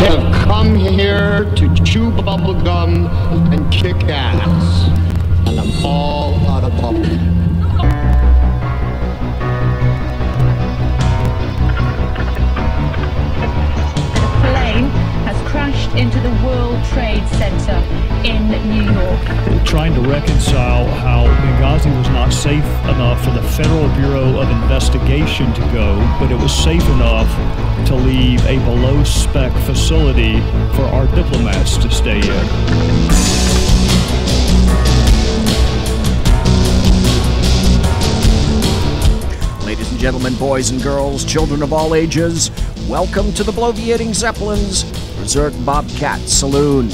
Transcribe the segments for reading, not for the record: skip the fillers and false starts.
have come here to chew bubble gum and kick ass. And I'm all out of bubble gum. Into the World Trade Center in New York. Trying to reconcile how Benghazi was not safe enough for the Federal Bureau of Investigation to go, but it was safe enough to leave a below-spec facility for our diplomats to stay in. Ladies and gentlemen, boys and girls, children of all ages, welcome to the Bloviating Zeppelins Berserk Bobcat Saloon.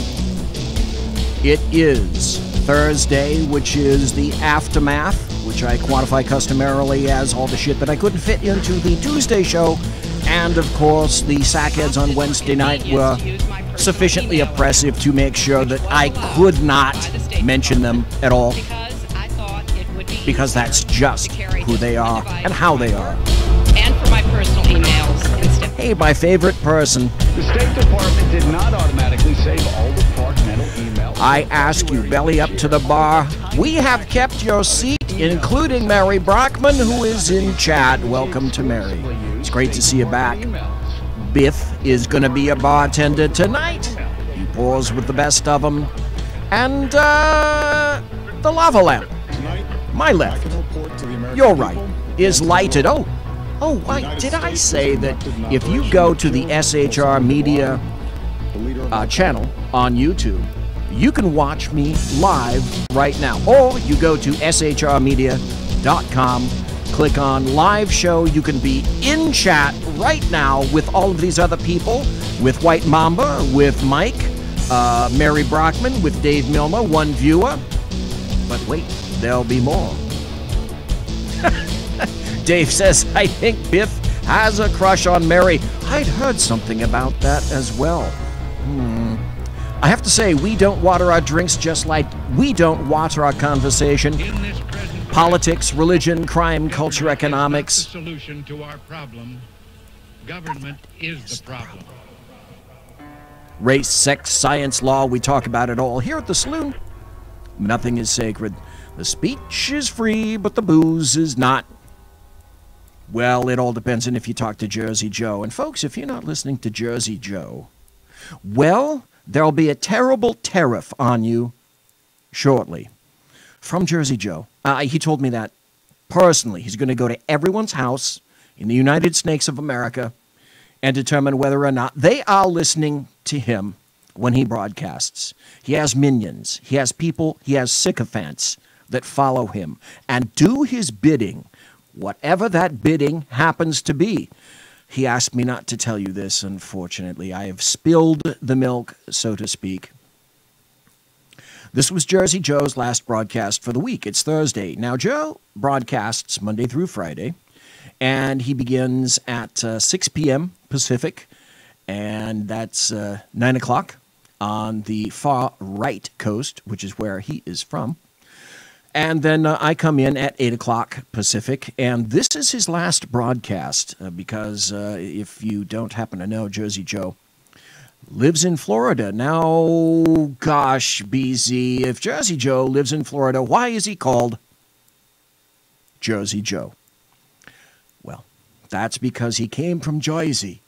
It is Thursday, which is the aftermath, which I quantify customarily as all the shit that I couldn't fit into the Tuesday show, and of course the sackheads on Wednesday night were sufficiently oppressive to make sure that I could not mention them at all, because that's just who they are and how they are. And for my personal emails. Hey, my favorite person. The State Department did not automatically save all departmental emails. I ask you, belly up to the bar. We have kept your seat, including Mary Brockman, who is in chat. Welcome to Mary. It's great to see you back. Biff is going to be a bartender tonight. He pours with the best of them. And, the lava lamp. My left, your right, is lighted. Did I say that if you go to the SHR Media channel on YouTube, you can watch me live right now. Or you go to shrmedia.com, click on live show. You can be in chat right now with all of these other people, with White Mamba, with Mike, Mary Brockman, with Dave Milner, one viewer. But wait, there'll be more. Dave says, I think Biff has a crush on Mary. I'd heard something about that as well. I have to say, we don't water our drinks just like we don't water our conversation. Politics, religion, crime, culture, economics. The solution to our problem. Government is the problem. Race, sex, science, law, we talk about it all here at the saloon. Nothing is sacred. The speech is free, but the booze is not. Well, it all depends on if you talk to Jersey Joe. And folks, if you're not listening to Jersey Joe, well, there'll be a terrible tariff on you shortly. From Jersey Joe. He told me that personally. He's going to go to everyone's house in the United States of America and determine whether or not they are listening to him when he broadcasts. He has minions. He has people. He has sycophants that follow him and do his bidding, whatever that bidding happens to be. He asked me not to tell you this, unfortunately. I have spilled the milk, so to speak. This was Jersey Joe's last broadcast for the week. It's Thursday. Now, Joe broadcasts Monday through Friday, and he begins at 6 p.m. Pacific, and that's 9 o'clock on the far right coast, which is where he is from. And then I come in at 8 o'clock Pacific, and this is his last broadcast because if you don't happen to know, Jersey Joe lives in Florida. Now, gosh, BZ, if Jersey Joe lives in Florida, why is he called Jersey Joe? Well, that's because he came from Jersey.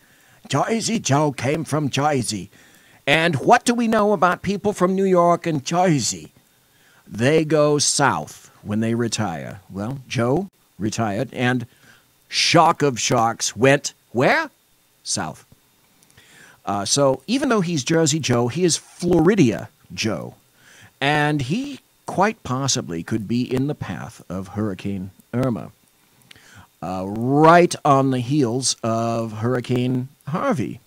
Jersey Joe came from Jersey. And what do we know about people from New York and Jersey? They go south when they retire. Well, Joe retired, and shock of shocks went where? South. So even though he's Jersey Joe, he is Florida Joe. And he quite possibly could be in the path of Hurricane Irma. Right on the heels of Hurricane Harvey.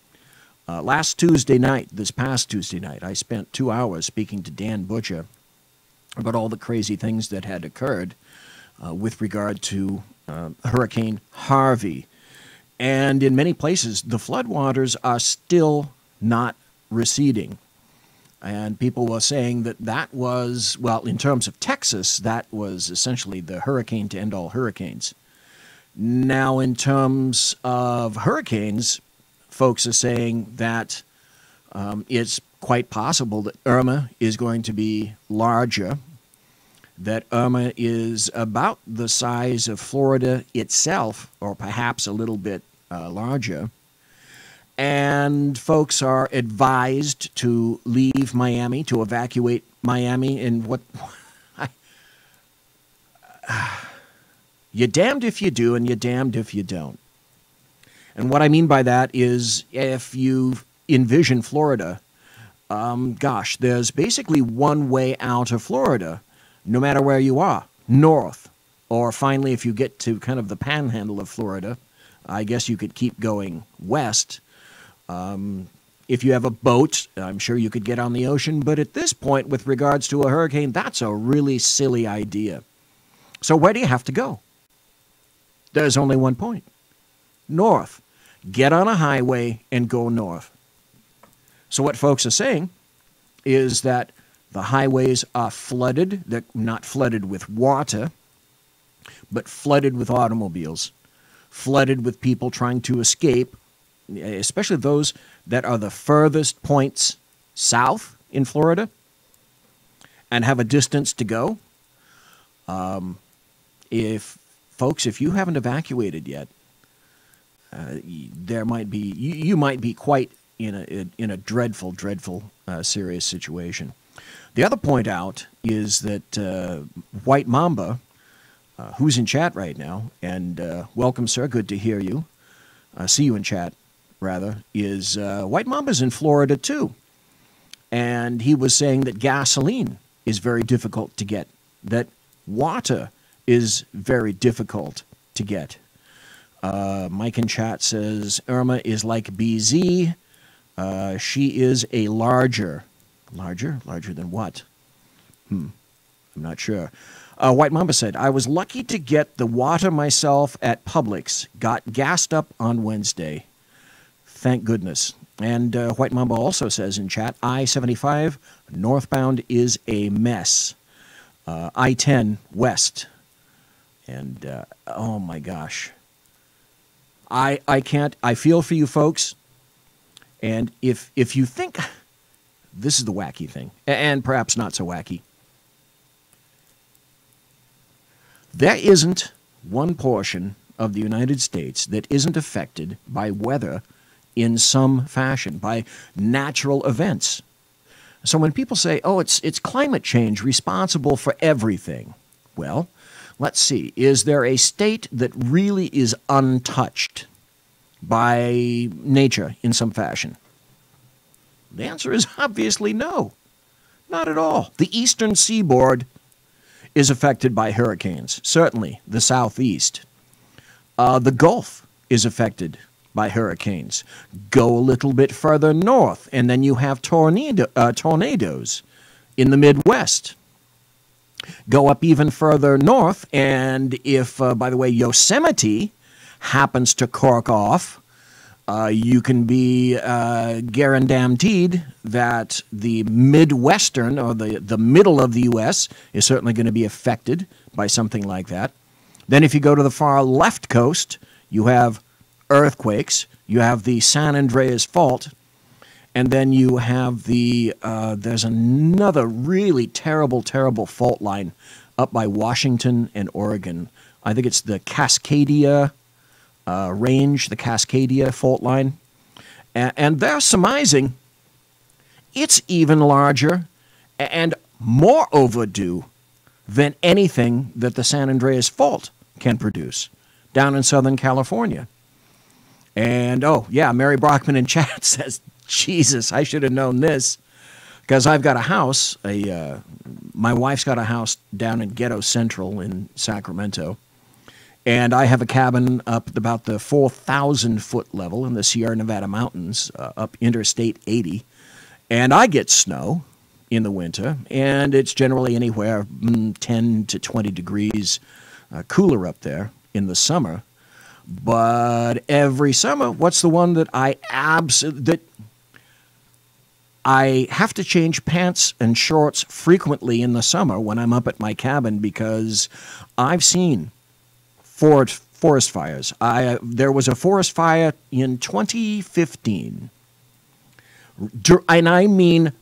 Last Tuesday night, this past Tuesday night, I spent 2 hours speaking to Dan Butcher about all the crazy things that had occurred with regard to Hurricane Harvey. And in many places, the floodwaters are still not receding. And people were saying that that was, well, in terms of Texas, that was essentially the hurricane to end all hurricanes. Now, in terms of hurricanes, folks are saying that It's quite possible that Irma is going to be larger, that Irma is about the size of Florida itself, or perhaps a little bit larger. And folks are advised to leave Miami, to evacuate Miami, and what... You're damned if you do, and you're damned if you don't. And what I mean by that is, if you envision Florida, gosh, there's basically one way out of Florida, no matter where you are, north. Or finally, if you get to kind of the panhandle of Florida, I guess you could keep going west. If you have a boat, I'm sure you could get on the ocean. But at this point, with regards to a hurricane, that's a really silly idea. So where do you have to go? There's only one point. North. Get on a highway and go north. So what folks are saying is that the highways are flooded. They're not flooded with water, but flooded with automobiles, flooded with people trying to escape, especially those that are the furthest points south in Florida and have a distance to go. If you haven't evacuated yet, there might be you might be quite in a dreadful, serious situation. The other point out is that White Mamba, who's in chat right now, and welcome, sir, good to hear you. See you in chat, rather. Is White Mamba's in Florida too, and he was saying that gasoline is very difficult to get, that water is very difficult to get. Mike in chat says Irma is like BZ. She is a larger than what? I'm not sure. White Mamba said, I was lucky to get the water myself at Publix. Got gassed up on Wednesday. Thank goodness. And White Mamba also says in chat, I-75 northbound is a mess. I-10 west. And, oh my gosh. I can't, I feel for you folks. And if you think, this is the wacky thing, and perhaps not so wacky. There isn't one portion of the United States that isn't affected by weather in some fashion, by natural events. So when people say, oh, it's climate change responsible for everything, well, let's see, is there a state that really is untouched by nature in some fashion? The answer is obviously no, not at all. The eastern seaboard is affected by hurricanes, certainly the southeast. The Gulf is affected by hurricanes. Go a little bit further north, and then you have tornadoes in the Midwest. Go up even further north, and if, by the way, Yosemite happens to cork off, you can be guaranteed that the Midwestern, or the middle of the U.S., is certainly going to be affected by something like that. Then if you go to the far left coast, you have earthquakes, you have the San Andreas Fault, and then you have there's another really terrible fault line up by Washington and Oregon. I think it's the Cascadia range, the Cascadia fault line. And they're surmising it's even larger and more overdue than anything that the San Andreas Fault can produce down in Southern California. And, oh, yeah, Mary Brockman in chat says, Jesus, I should have known this, because I've got a house, my wife's got a house down in Ghetto Central in Sacramento, and I have a cabin up at about the 4,000-foot level in the Sierra Nevada mountains, up Interstate 80, and I get snow in the winter, and it's generally anywhere 10 to 20 degrees cooler up there in the summer. But every summer, what's the one that I have to change pants and shorts frequently in the summer when I'm up at my cabin, because I've seen forest fires. There was a forest fire in 2015 and I mean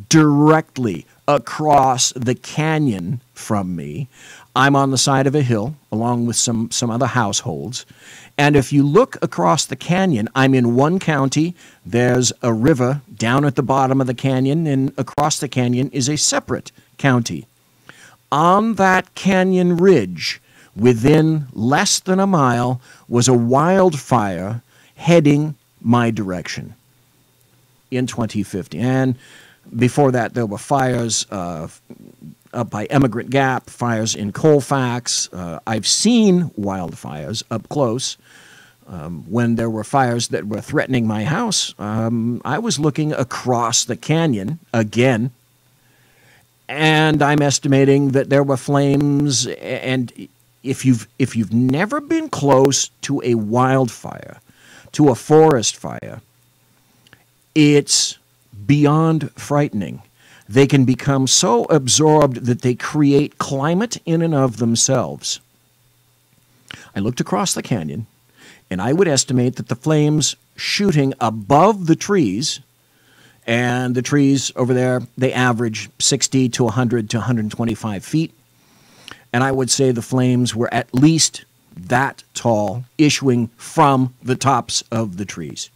directly across the canyon from me. I'm on the side of a hill along with some other households. And if you look across the canyon, I'm in one county. There's a river down at the bottom of the canyon, and across the canyon is a separate county. On that canyon ridge, within less than a mile, was a wildfire heading my direction in 2050. And before that, there were fires up by Emigrant Gap, fires in Colfax. I've seen wildfires up close. When there were fires that were threatening my house, I was looking across the canyon again, and I'm estimating that there were flames. And if you've never been close to a wildfire, to a forest fire, it's beyond frightening. They can become so absorbed that they create climate in and of themselves. I looked across the canyon, and I would estimate that the flames shooting above the trees, and the trees over there, they average 60 to 100 to 125 feet, and I would say the flames were at least that tall, issuing from the tops of the trees.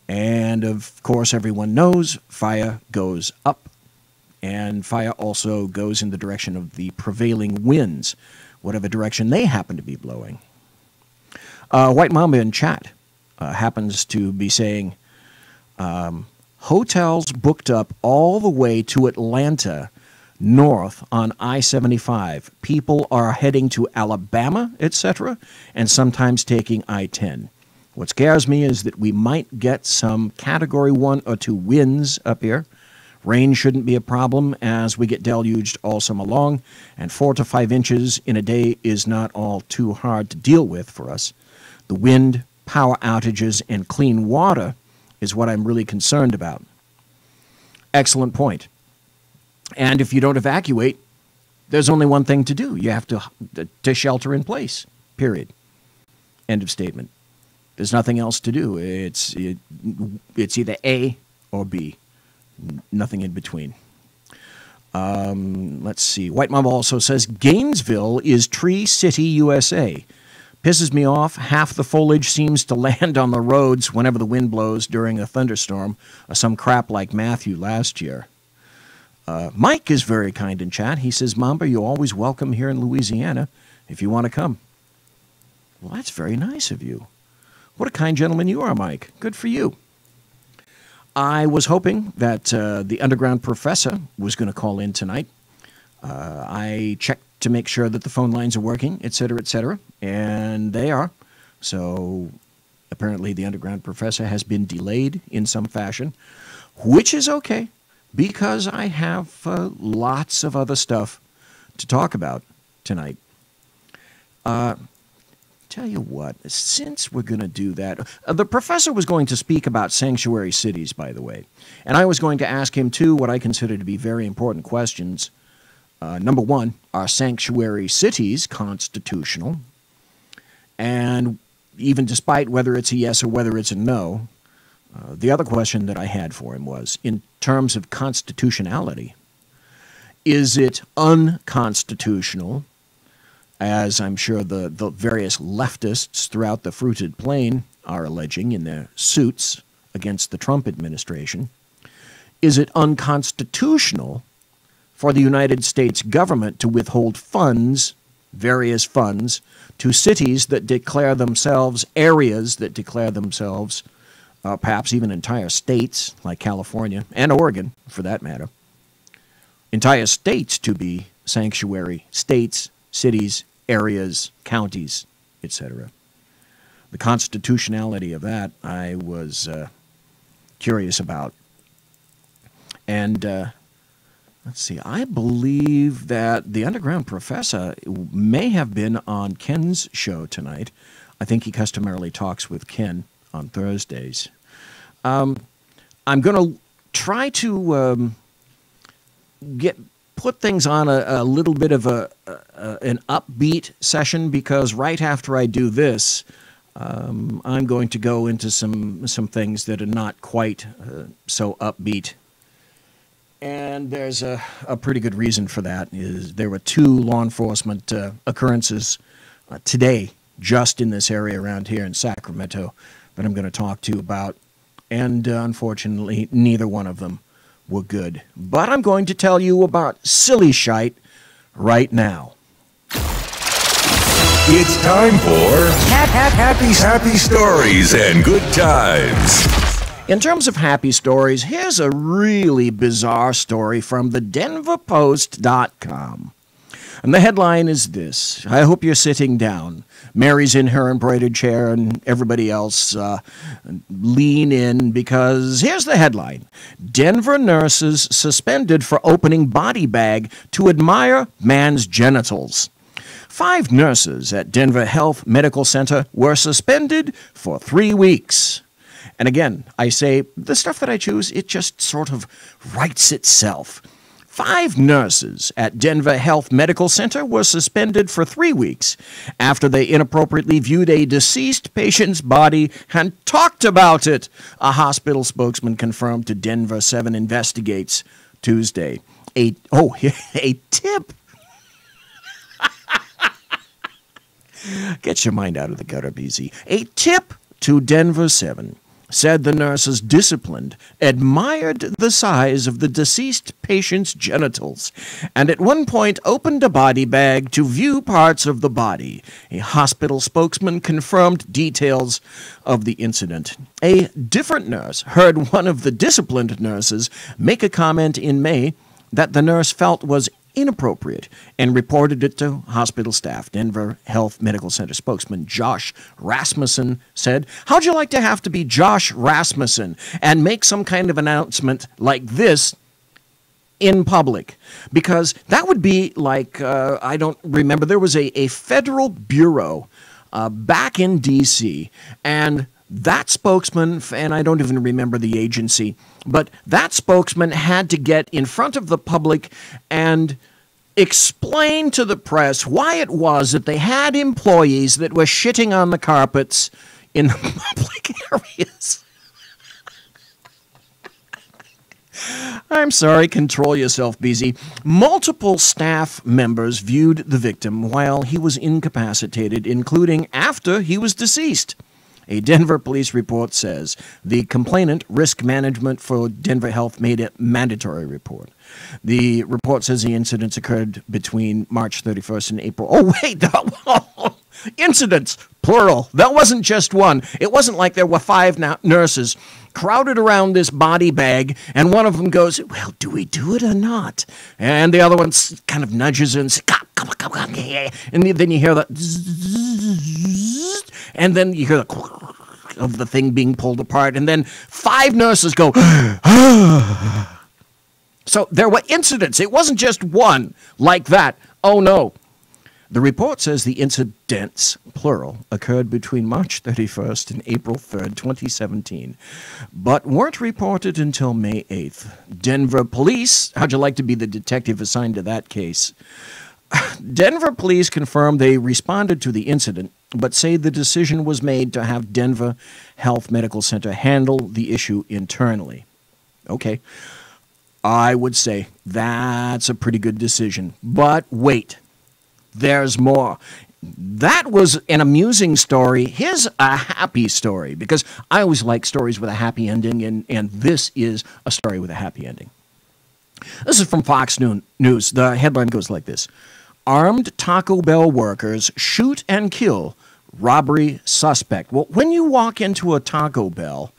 And of course, everyone knows fire goes up, and fire also goes in the direction of the prevailing winds, whatever direction they happen to be blowing. White Mamba in chat happens to be saying, hotels booked up all the way to Atlanta north on I-75. People are heading to Alabama, etc., and sometimes taking I-10. What scares me is that we might get some Category 1 or 2 winds up here. Rain shouldn't be a problem as we get deluged all summer long, and 4 to 5 inches in a day is not all too hard to deal with for us. The wind, power outages, and clean water is what I'm really concerned about. Excellent point. And if you don't evacuate, there's only one thing to do. You have to shelter in place, period. End of statement. There's nothing else to do. It's either A or B. Nothing in between. Let's see. White Mama also says, Gainesville is Tree City, USA. Pisses me off. Half the foliage seems to land on the roads whenever the wind blows during a thunderstorm, or some crap like Matthew last year. Mike is very kind in chat. He says, Mamba, you're always welcome here in Louisiana if you want to come. Well, that's very nice of you. What a kind gentleman you are, Mike. Good for you. I was hoping that the underground professor was going to call in tonight. I checked to make sure that the phone lines are working, etc., and they are. So apparently the underground professor has been delayed in some fashion, which is okay because I have lots of other stuff to talk about tonight. Tell you what, since we're going to do that, the professor was going to speak about sanctuary cities, by the way, and I was going to ask him two what I consider to be very important questions. Number one, are sanctuary cities constitutional? And even despite whether it's a yes or whether it's a no, the other question that I had for him was, in terms of constitutionality, is it unconstitutional, as I'm sure the various leftists throughout the fruited plain are alleging in their suits against the Trump administration? Is it unconstitutional for the United States government to withhold funds, various funds, to cities that declare themselves, areas that declare themselves, perhaps even entire states like California and Oregon, for that matter, entire states to be sanctuary states, cities, areas, counties, etc. The constitutionality of that I was curious about. And let's see, I believe that the underground professor may have been on Ken's show tonight. I think he customarily talks with Ken on Thursdays. I'm going to try to put things on a little bit of an upbeat session, because right after I do this, I'm going to go into some things that are not quite so upbeat. And there's a pretty good reason for that. Is there were 2 law enforcement occurrences today just in this area around here in Sacramento that I'm going to talk to you about. And unfortunately, neither one of them were good. But I'm going to tell you about silly shite right now. It's time for happy stories and good times. In terms of happy stories, here's a really bizarre story from the denverpost.com. And the headline is this. I hope you're sitting down. Mary's in her embroidered chair and everybody else lean in, because here's the headline. Denver nurses suspended for opening body bag to admire man's genitals. 5 nurses at Denver Health Medical Center were suspended for 3 weeks. And again, I say, the stuff that I choose, it just sort of writes itself. 5 nurses at Denver Health Medical Center were suspended for 3 weeks after they inappropriately viewed a deceased patient's body and talked about it, a hospital spokesman confirmed to Denver 7 Investigates Tuesday. A tip. Get your mind out of the gutter, BZ. A tip to Denver 7 said the nurses disciplined admired the size of the deceased patient's genitals and at one point opened a body bag to view parts of the body. A hospital spokesman confirmed details of the incident. A different nurse heard one of the disciplined nurses make a comment in May that the nurse felt was inappropriate and reported it to hospital staff. Denver Health Medical Center spokesman Josh Rasmussen said, "How'd you like to have to be Josh Rasmussen and make some kind of announcement like this in public?" Because that would be like, I don't remember, there was a federal bureau back in D.C., and that spokesman, and I don't even remember the agency, but that spokesman had to get in front of the public and explain to the press why it was that they had employees that were shitting on the carpets in the public areas. I'm sorry, control yourself, BZ. Multiple staff members viewed the victim while he was incapacitated, including after he was deceased. A Denver police report says the complainant, Risk Management for Denver Health, made a mandatory report. The report says the incidents occurred between March 31st and April. Oh, wait, incidents, plural. That wasn't just one. It wasn't like there were 5 nurses crowded around this body bag, and one of them goes, "Well, do we do it or not?" And the other one kind of nudges her and says, "Come on, and then you hear that, and then you hear the of the thing being pulled apart, and then 5 nurses go, So there were incidents. It wasn't just one like that. Oh, no. The report says the incidents, plural, occurred between March 31st and April 3rd, 2017, but weren't reported until May 8th. Denver police, how'd you like to be the detective assigned to that case? Denver police confirmed they responded to the incident, but say the decision was made to have Denver Health Medical Center handle the issue internally. Okay. I would say that's a pretty good decision. But wait, there's more. That was an amusing story. Here's a happy story, because I always like stories with a happy ending, and this is a story with a happy ending. This is from Fox News. The headline goes like this. Armed Taco Bell workers shoot and kill robbery suspect. Well, when you walk into a Taco Bell,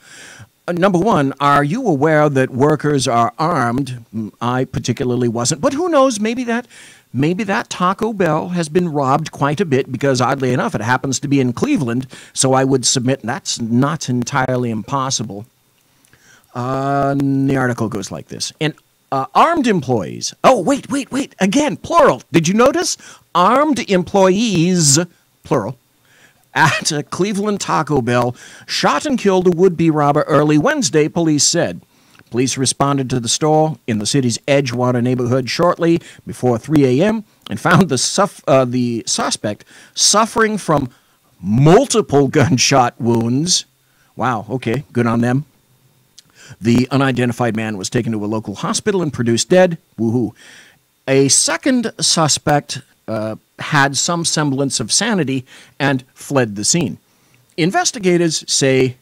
number one, are you aware that workers are armed? I particularly wasn't, but who knows, maybe that Taco Bell has been robbed quite a bit, because oddly enough, it happens to be in Cleveland, so I would submit that's not entirely impossible. The article goes like this. Armed employees. Oh, wait. Again, plural. Did you notice? Armed employees, plural, at a Cleveland Taco Bell shot and killed a would-be robber early Wednesday, police said. Police responded to the store in the city's Edgewater neighborhood shortly before 3 a.m. and found the suspect suffering from multiple gunshot wounds. Wow, okay, good on them. The unidentified man was taken to a local hospital and pronounced dead. Woohoo. A second suspect had some semblance of sanity and fled the scene. Investigators say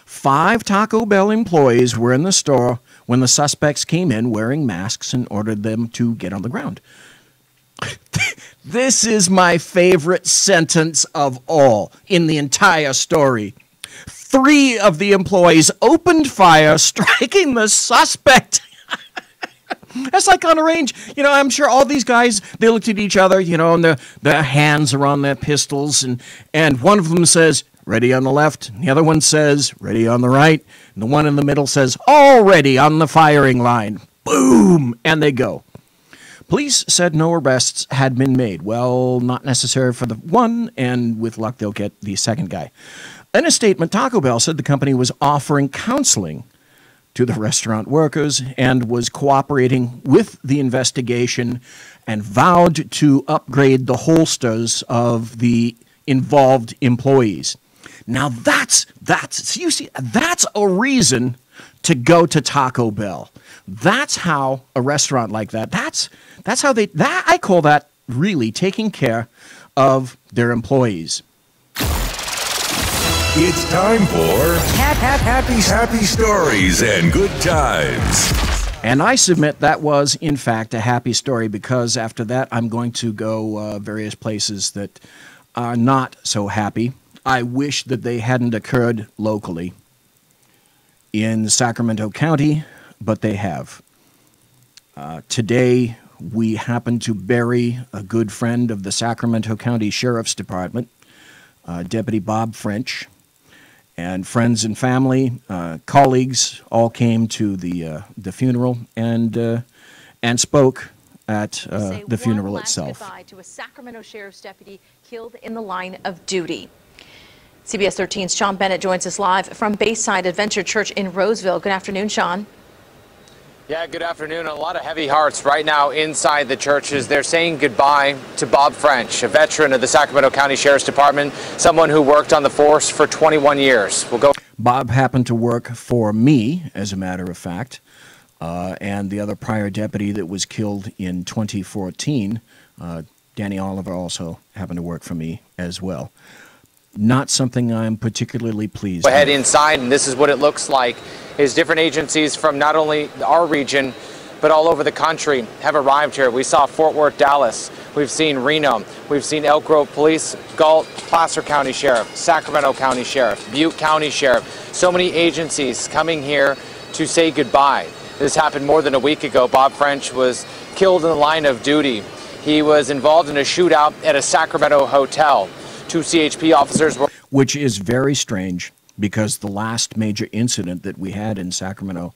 5 Taco Bell employees were in the store when the suspects came in wearing masks and ordered them to get on the ground. This is my favorite sentence of all in the entire story. 3 of the employees opened fire, striking the suspect. That's like on a range. You know, I'm sure all these guys, they looked at each other, you know, and their hands are on their pistols, and one of them says, ready on the left, and the other one says, ready on the right, and the one in the middle says, already on the firing line. Boom! And they go. Police said no arrests had been made. Well, not necessary for the one, and with luck, they'll get the second guy. In a statement, Taco Bell said the company was offering counseling to the restaurant workers and was cooperating with the investigation and vowed to upgrade the holsters of the involved employees. Now that's you see, that's a reason to go to Taco Bell. That's how a restaurant like that's how I call that really taking care of their employees. It's time for happy stories and good times. And I submit that was, in fact, a happy story, because after that I'm going to go various places that are not so happy. I wish that they hadn't occurred locally in Sacramento County, but they have. Today, we happen to bury a good friend of the Sacramento County Sheriff's Department, Deputy Bob French, and friends and family, colleagues all came to the funeral and spoke at the funeral itself. Goodbye to a Sacramento Sheriff's deputy killed in the line of duty. CBS 13's Sean Bennett joins us live from Bayside Adventure Church in Roseville. Good afternoon, Sean. Yeah, good afternoon. A lot of heavy hearts right now inside the churches. They're saying goodbye to Bob French, a veteran of the Sacramento County Sheriff's Department, someone who worked on the force for 21 years. We'll go. Bob happened to work for me, as a matter of fact, and the other prior deputy that was killed in 2014, Danny Oliver, also happened to work for me as well. Not something I'm particularly pleased with. Go ahead inside, and this is what it looks like. Is different agencies from not only our region, but all over the country have arrived here. We saw Fort Worth, Dallas. We've seen Reno. We've seen Elk Grove Police, Galt, Placer County Sheriff, Sacramento County Sheriff, Butte County Sheriff. So many agencies coming here to say goodbye. This happened more than a week ago. Bob French was killed in the line of duty. He was involved in a shootout at a Sacramento hotel. 2 CHP officers were... Which is very strange, because the last major incident that we had in Sacramento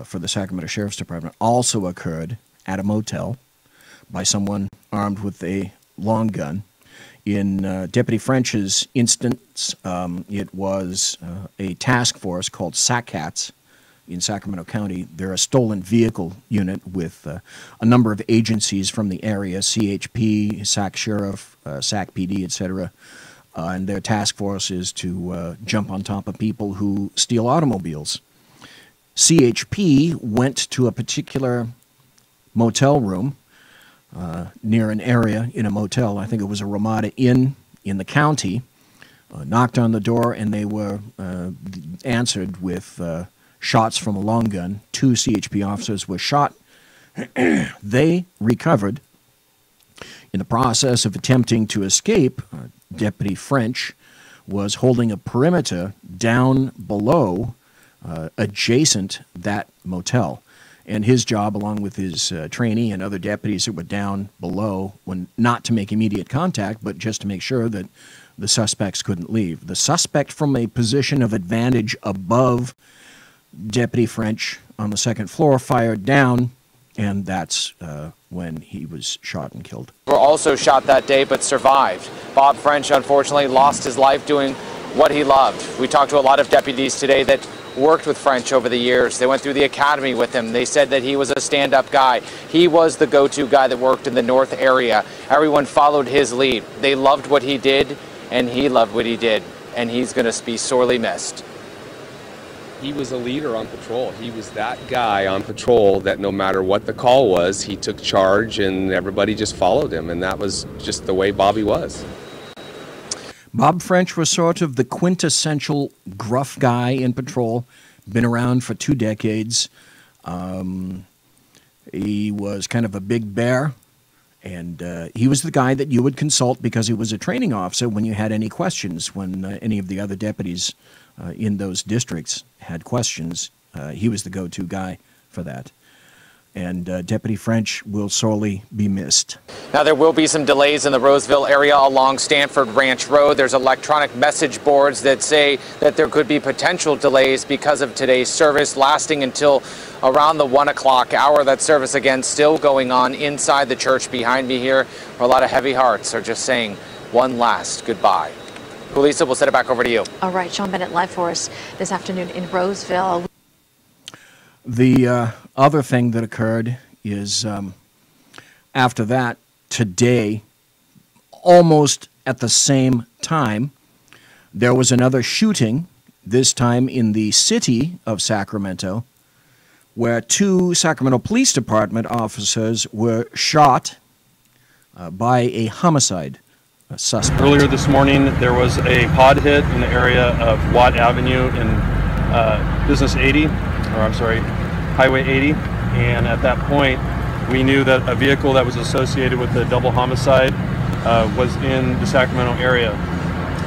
for the Sacramento Sheriff's Department also occurred at a motel by someone armed with a long gun. In Deputy French's instance, it was a task force called SACCATS in Sacramento County. They're a stolen vehicle unit with a number of agencies from the area, CHP, SAC Sheriff, SAC PD, etc., and their task force is to jump on top of people who steal automobiles. CHP went to a particular motel room near an area in a motel. I think it was a Ramada Inn in the county. Knocked on the door, and they were answered with shots from a long gun. 2 CHP officers were shot. They recovered. In the process of attempting to escape, Deputy French was holding a perimeter down below, adjacent that motel. And his job, along with his trainee and other deputies that were down below, were not to make immediate contact, but just to make sure that the suspects couldn't leave. The suspect, from a position of advantage above Deputy French on the second floor, fired down, and that's when he was shot and killed. Were also shot that day but survived. Bob French, unfortunately, lost his life doing what he loved. We talked to a lot of deputies today that worked with French over the years. They went through the academy with him. They said that he was a stand-up guy. He was the go-to guy that worked in the north area. Everyone followed his lead. They loved what he did, and he loved what he did, and he's going to be sorely missed. He was a leader on patrol. He was that guy on patrol that no matter what the call was, he took charge and everybody just followed him, and that was just the way Bobby was. Bob French was sort of the quintessential gruff guy in patrol, been around for 2 decades. He was kind of a big bear, and he was the guy that you would consult because he was a training officer when you had any questions, when any of the other deputies in those districts had questions. He was the go-to guy for that. And Deputy French will sorely be missed. Now, there will be some delays in the Roseville area along Stanford Ranch Road. There's electronic message boards that say that there could be potential delays because of today's service lasting until around the 1 o'clock hour. That service, again, still going on inside the church behind me here, where a lot of heavy hearts are just saying one last goodbye. Lisa, we'll send it back over to you. All right, Sean Bennett live for us this afternoon in Roseville. The other thing that occurred is after that, today, almost at the same time, there was another shooting, this time in the city of Sacramento, where 2 Sacramento Police Department officers were shot by a homicide suspect. Earlier this morning, there was a pod hit in the area of Watt Avenue in Highway 80, and at that point, we knew that a vehicle that was associated with the double homicide was in the Sacramento area.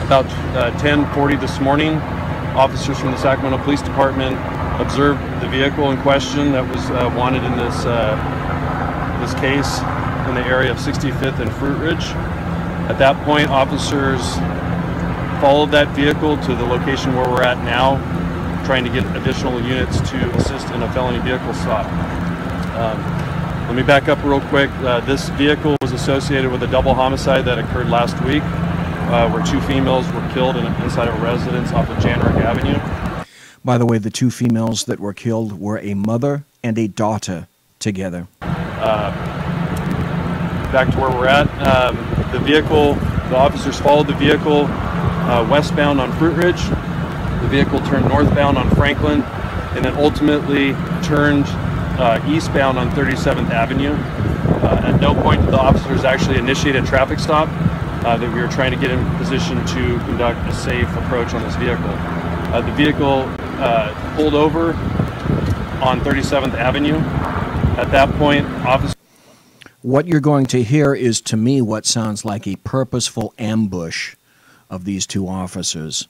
About 10:40 this morning, officers from the Sacramento Police Department observed the vehicle in question that was wanted in this case in the area of 65th and Fruit Ridge. At that point, officers followed that vehicle to the location where we're at now, trying to get additional units to assist in a felony vehicle stop. Let me back up real quick. This vehicle was associated with a double homicide that occurred last week, where 2 females were killed inside of a residence off of Janrick Avenue. By the way, the 2 females that were killed were a mother and a daughter together. Back to where we're at. The officers followed the vehicle westbound on Fruit Ridge. The vehicle turned northbound on Franklin, and then ultimately turned eastbound on 37th Avenue. At no point did the officers actually initiate a traffic stop, that we were trying to get in position to conduct a safe approach on this vehicle. The vehicle pulled over on 37th Avenue. At that point, officers... What you're going to hear is, to me, what sounds like a purposeful ambush of these 2 officers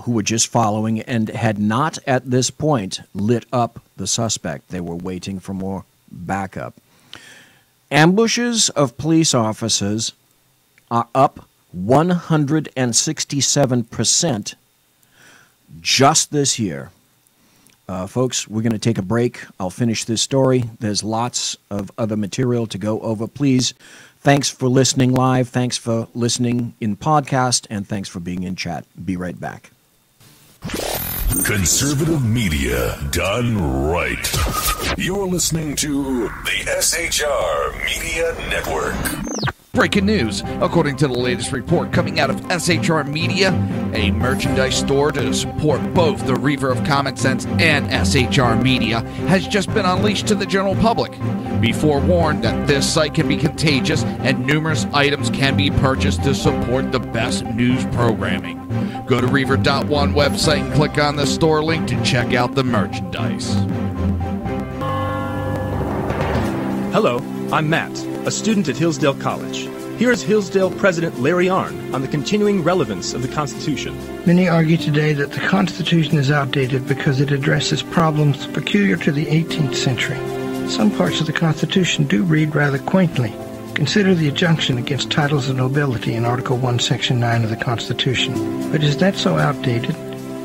who were just following and had not at this point lit up the suspect. They were waiting for more backup. Ambushes of police officers are up 167% just this year. Folks, we're going to take a break. I'll finish this story. There's lots of other material to go over. Please, thanks for listening live. Thanks for listening in podcast. And thanks for being in chat. Be right back. Conservative media done right. You're listening to the SHR Media Network. Breaking news. According to the latest report coming out of SHR Media, a merchandise store to support both the Reaver of Common Sense and SHR Media has just been unleashed to the general public. Be forewarned that this site can be contagious and numerous items can be purchased to support the best news programming. Go to Reaver.one website and click on the store link to check out the merchandise. Hello, I'm Matt, a student at Hillsdale College. Here is Hillsdale President Larry Arnn on the continuing relevance of the Constitution. Many argue today that the Constitution is outdated because it addresses problems peculiar to the 18th century. Some parts of the Constitution do read rather quaintly. Consider the injunction against titles of nobility in Article 1, Section 9 of the Constitution. But is that so outdated?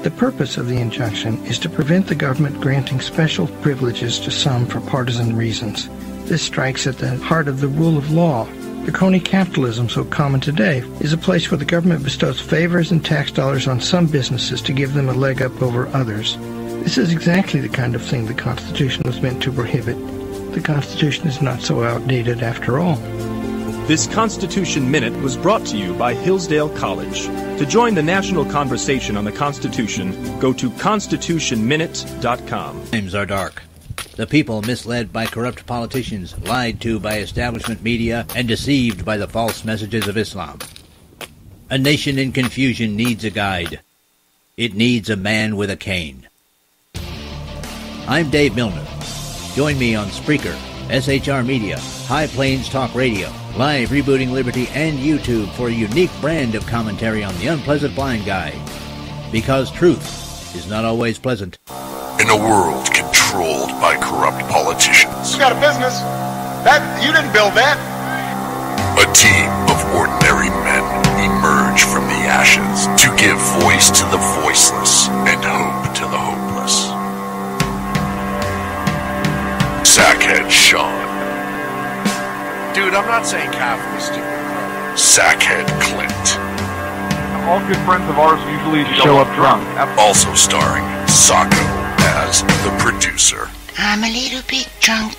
The purpose of the injunction is to prevent the government granting special privileges to some for partisan reasons. This strikes at the heart of the rule of law. The crony capitalism so common today is a place where the government bestows favors and tax dollars on some businesses to give them a leg up over others. This is exactly the kind of thing the Constitution was meant to prohibit. The Constitution is not so outdated after all. This Constitution Minute was brought to you by Hillsdale College. To join the national conversation on the Constitution, go to constitutionminute.com. Times are dark. The people misled by corrupt politicians, lied to by establishment media, and deceived by the false messages of Islam. A nation in confusion needs a guide. It needs a man with a cane. I'm Dave Milner. Join me on Spreaker, SHR Media, High Plains Talk Radio, Live Rebooting Liberty, and YouTube for a unique brand of commentary on the unpleasant blind guy. Because truth is not always pleasant. In a world controlled by corrupt politicians, You got a business. You didn't build that. a team of ordinary men emerge from the ashes to give voice to the voiceless and hope to the hopeless. Sackhead Sean. Dude, I'm not saying Catholic, stupid. Sackhead Clint. All good friends of ours usually show up drunk. Also starring Sacco as the producer. I'm a little bit drunk,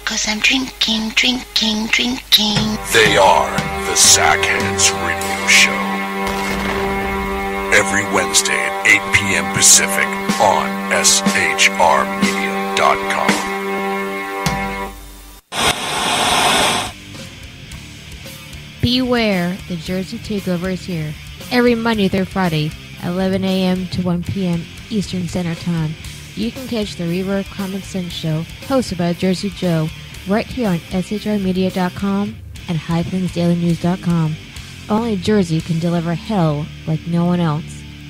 'cause I'm drinking. They are the Sackheads Radio Show. Every Wednesday at 8 p.m. Pacific on shrmedia.com. Beware, the Jersey Takeover is here. Every Monday through Friday, 11 a.m. to 1 p.m. Eastern Standard Time. You can catch the Reaver of Common Sense show, hosted by Jersey Joe, right here on shrmedia.com and highplains.dailynews.com. Only Jersey can deliver hell like no one else,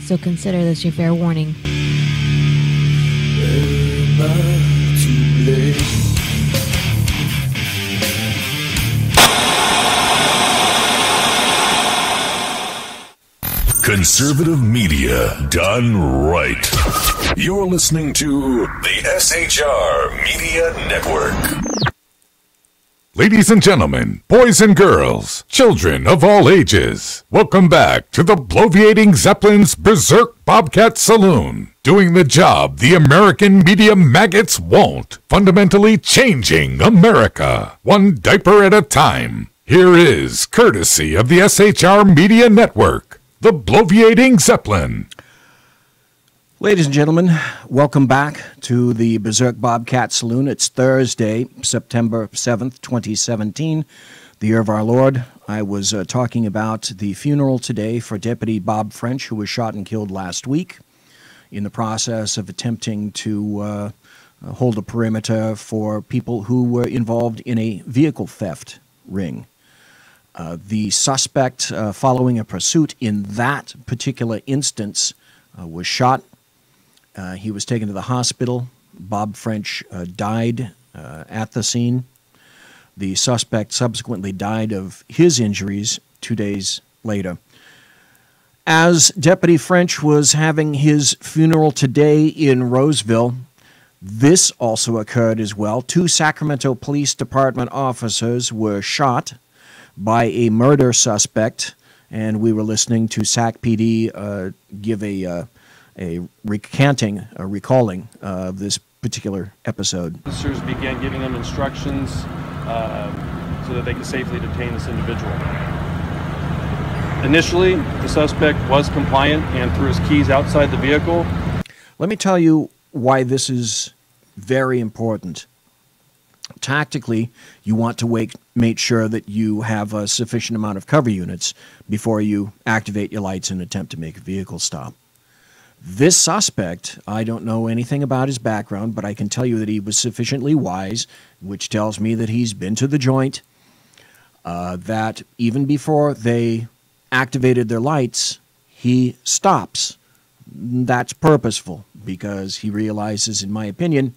so consider this your fair warning. Conservative media done right. You're listening to the SHR Media Network. Ladies and gentlemen, boys and girls, children of all ages, welcome back to the Bloviating Zeppelin's Berserk Bobcat Saloon. Doing the job the American media maggots won't. Fundamentally changing America, one diaper at a time. Here is, courtesy of the SHR Media Network, the Bloviating Zeppelin. Ladies and gentlemen, welcome back to the Berserk Bobcat Saloon. It's Thursday, September 7th, 2017, the year of our Lord. I was talking about the funeral today for Deputy Bob French, who was shot and killed last week in the process of attempting to hold a perimeter for people who were involved in a vehicle theft ring. The suspect, following a pursuit in that particular instance, was shot. He was taken to the hospital. Bob French died at the scene. The suspect subsequently died of his injuries 2 days later. As Deputy French was having his funeral today in Roseville, this also occurred as well. 2 Sacramento Police Department officers were shot by a murder suspect, and we were listening to Sac PD give a recalling of this particular episode. Officers began giving them instructions so that they could safely detain this individual. Initially, the suspect was compliant and threw his keys outside the vehicle. Let me tell you why this is very important. Tactically, you want to make sure that you have a sufficient amount of cover units before you activate your lights and attempt to make a vehicle stop. This suspect, I don't know anything about his background, but I can tell you that he was sufficiently wise, which tells me that he's been to the joint, that even before they activated their lights, he stops. That's purposeful, because he realizes, in my opinion,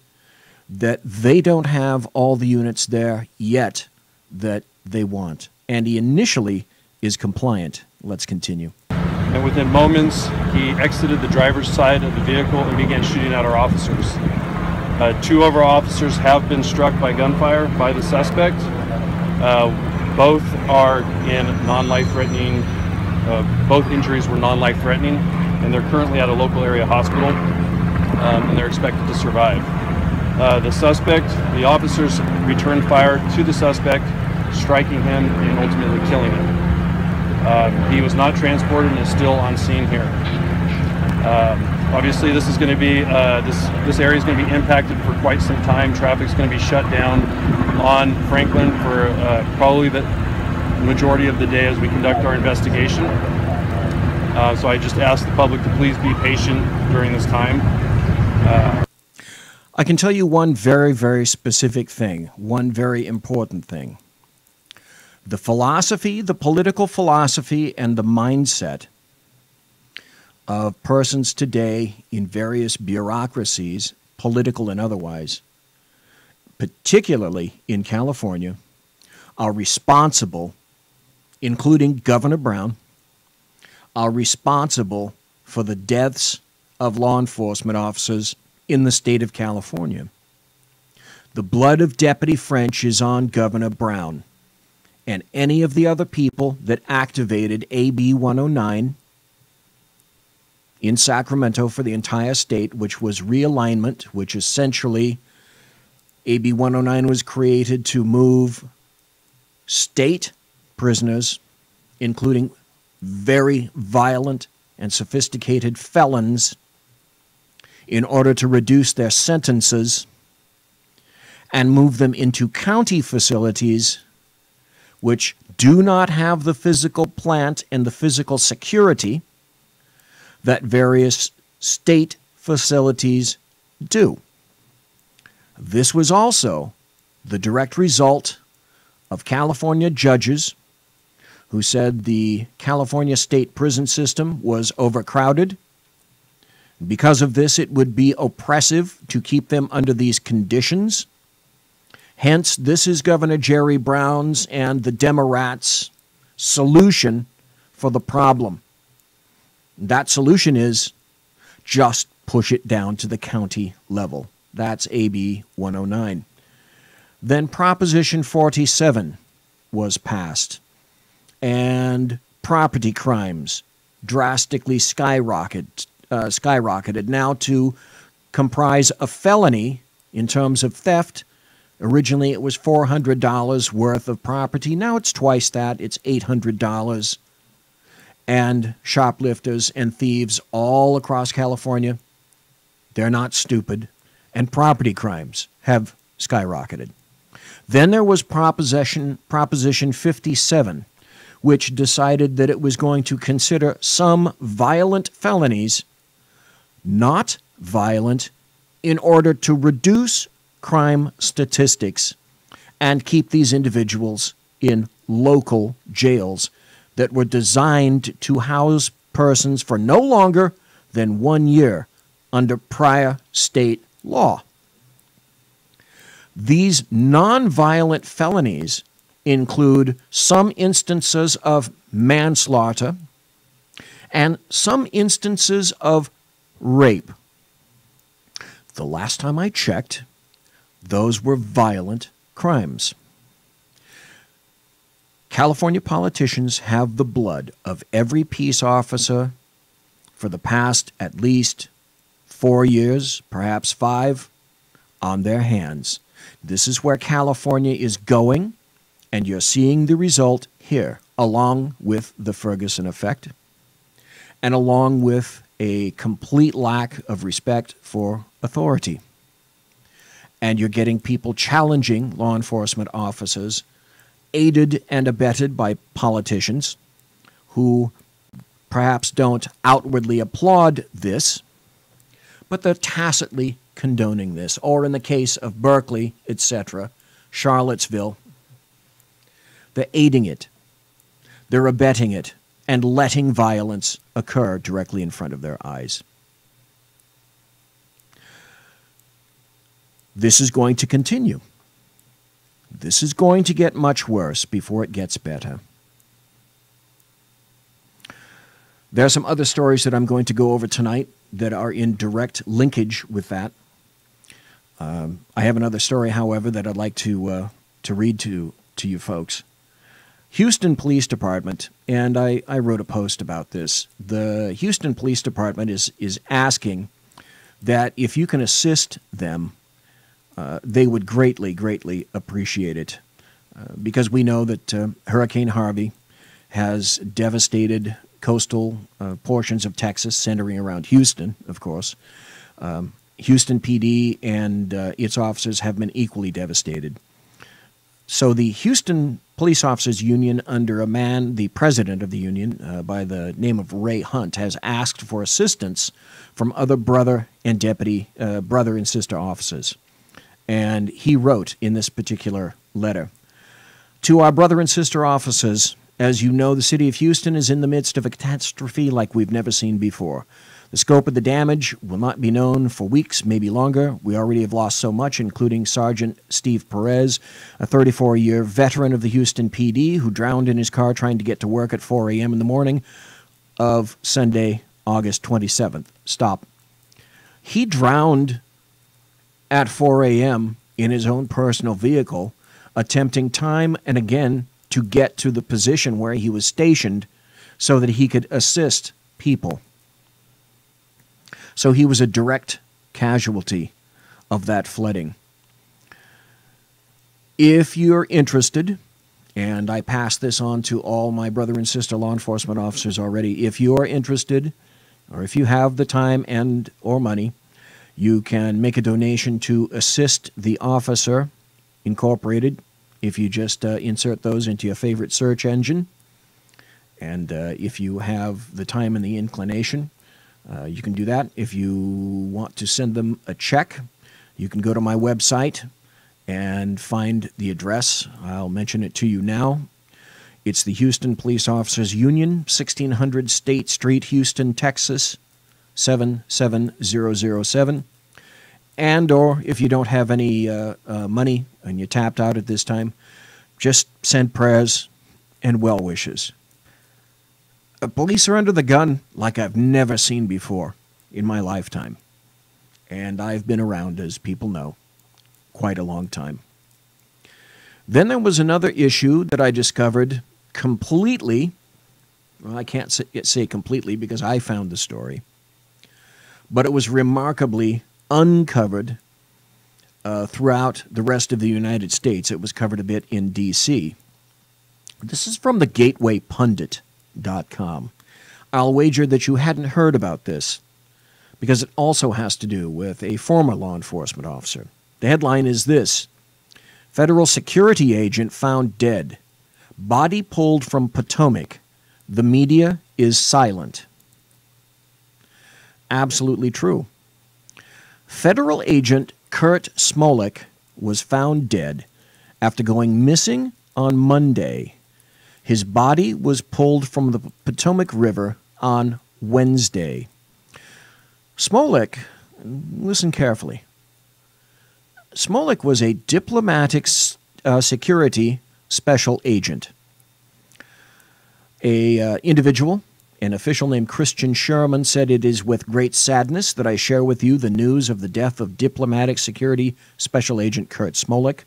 that they don't have all the units there yet that they want. And he initially is compliant. Let's continue. And within moments, he exited the driver's side of the vehicle and began shooting at our officers. 2 of our officers have been struck by gunfire by the suspect. Both are in non-life-threatening, both injuries were non-life-threatening, and they're currently at a local area hospital, and they're expected to survive. The officers returned fire to the suspect, striking him and ultimately killing him. He was not transported and is still on scene here. Obviously, this is going to be this area is going to be impacted for quite some time. Traffic's going to be shut down on Franklin for probably the majority of the day as we conduct our investigation. So I just ask the public to please be patient during this time. I can tell you one very, very specific thing, one very important thing. The philosophy, the political philosophy, and the mindset of persons today in various bureaucracies, political and otherwise, particularly in California, are responsible, including Governor Brown, are responsible for the deaths of law enforcement officers in the state of California. The blood of Deputy French is on Governor Brown and any of the other people that activated AB 109 in Sacramento for the entire state, which was realignment, which essentially AB 109 was created to move state prisoners, including very violent and sophisticated felons, in order to reduce their sentences and move them into county facilities which do not have the physical plant and the physical security that various state facilities do. This was also the direct result of California judges who said the California state prison system was overcrowded. Because of this, it would be oppressive to keep them under these conditions. Hence, this is Governor Jerry Brown's and the Democrats' solution for the problem. That solution is just push it down to the county level. That's AB 109. Then Proposition 47 was passed, and property crimes drastically skyrocketed now to comprise a felony in terms of theft. Originally, it was $400 worth of property. Now it's twice that. It's $800. And shoplifters and thieves all across California, they're not stupid. And property crimes have skyrocketed. Then there was Proposition 57, which decided that it was going to consider some violent felonies not violent in order to reduce crime statistics and keep these individuals in local jails that were designed to house persons for no longer than 1 year under prior state law. These nonviolent felonies include some instances of manslaughter and some instances of rape. The last time I checked, those were violent crimes. California politicians have the blood of every peace officer for the past at least 4 years, perhaps 5, on their hands. This is where California is going, and you're seeing the result here, along with the Ferguson effect, and along with a complete lack of respect for authority. And you're getting people challenging law enforcement officers, aided and abetted by politicians who perhaps don't outwardly applaud this, but they're tacitly condoning this. Or in the case of Berkeley, etc., Charlottesville, they're aiding it, they're abetting it, and letting violence occur directly in front of their eyes. This is going to continue. This is going to get much worse before it gets better. There are some other stories that I'm going to go over tonight that are in direct linkage with that. I have another story, however, that I'd like to read to you folks. Houston Police Department, and I wrote a post about this. The Houston Police Department is asking that if you can assist them, they would greatly, greatly appreciate it. because we know that Hurricane Harvey has devastated coastal portions of Texas, centering around Houston, of course. Houston PD and its officers have been equally devastated. So the Houston Police Officers Union, under a man, the president of the union, by the name of Ray Hunt, has asked for assistance from other brother and sister officers. And he wrote in this particular letter, "To our brother and sister officers, as you know, the city of Houston is in the midst of a catastrophe like we've never seen before. The scope of the damage will not be known for weeks, maybe longer. We already have lost so much, including Sergeant Steve Perez, a 34-year veteran of the Houston PD who drowned in his car trying to get to work at 4 a.m. in the morning of Sunday, August 27th. Stop. He drowned at 4 a.m. in his own personal vehicle, attempting time and again to get to the position where he was stationed so that he could assist people. So he was a direct casualty of that flooding. If you're interested, and I pass this on to all my brother and sister law enforcement officers already, if you are interested, or if you have the time and or money, you can make a donation to Assist the Officer Incorporated. If you just insert those into your favorite search engine, and if you have the time and the inclination, you can do that. If you want to send them a check, you can go to my website and find the address. I'll mention it to you now. It's the Houston Police Officers Union, 1600 State Street, Houston, Texas, 77007. And or if you don't have any money and you're tapped out at this time, just send prayers and well wishes. Police are under the gun like I've never seen before in my lifetime. And I've been around, as people know, quite a long time. Then there was another issue that I discovered completely. Well, I can't say completely because I found the story. But it was remarkably uncovered throughout the rest of the United States. It was covered a bit in D.C. This is from the GatewayPundit.com. I'll wager that you hadn't heard about this because it also has to do with a former law enforcement officer. The headline is this: Federal security agent found dead. Body pulled from Potomac. The media is silent. Absolutely true. Federal agent Kurt Smolik was found dead after going missing on Monday. His body was pulled from the Potomac River on Wednesday. Smolik, listen carefully. Smolik was a diplomatic security special agent. An individual, an official named Christian Sherman, said, "It is with great sadness that I share with you the news of the death of diplomatic security special agent Kurt Smolik.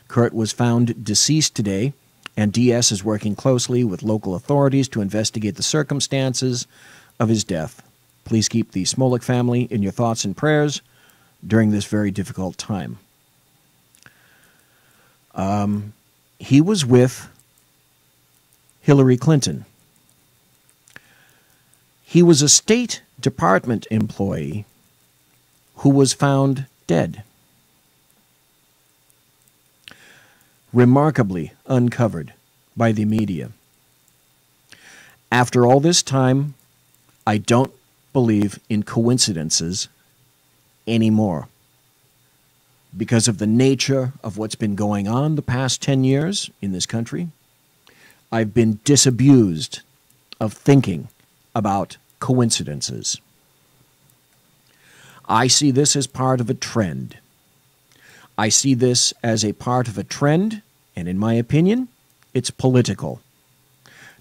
Kurt was found deceased today, and DS is working closely with local authorities to investigate the circumstances of his death. Please keep the Smolik family in your thoughts and prayers during this very difficult time." He was with Hillary Clinton. He was a State Department employee who was found dead. Remarkably uncovered by the media. After all this time, I don't believe in coincidences anymore. Because of the nature of what's been going on the past 10 years in this country, I've been disabused of thinking about coincidences. I see this as part of a trend. I see this as a part of a trend, and in my opinion, it's political.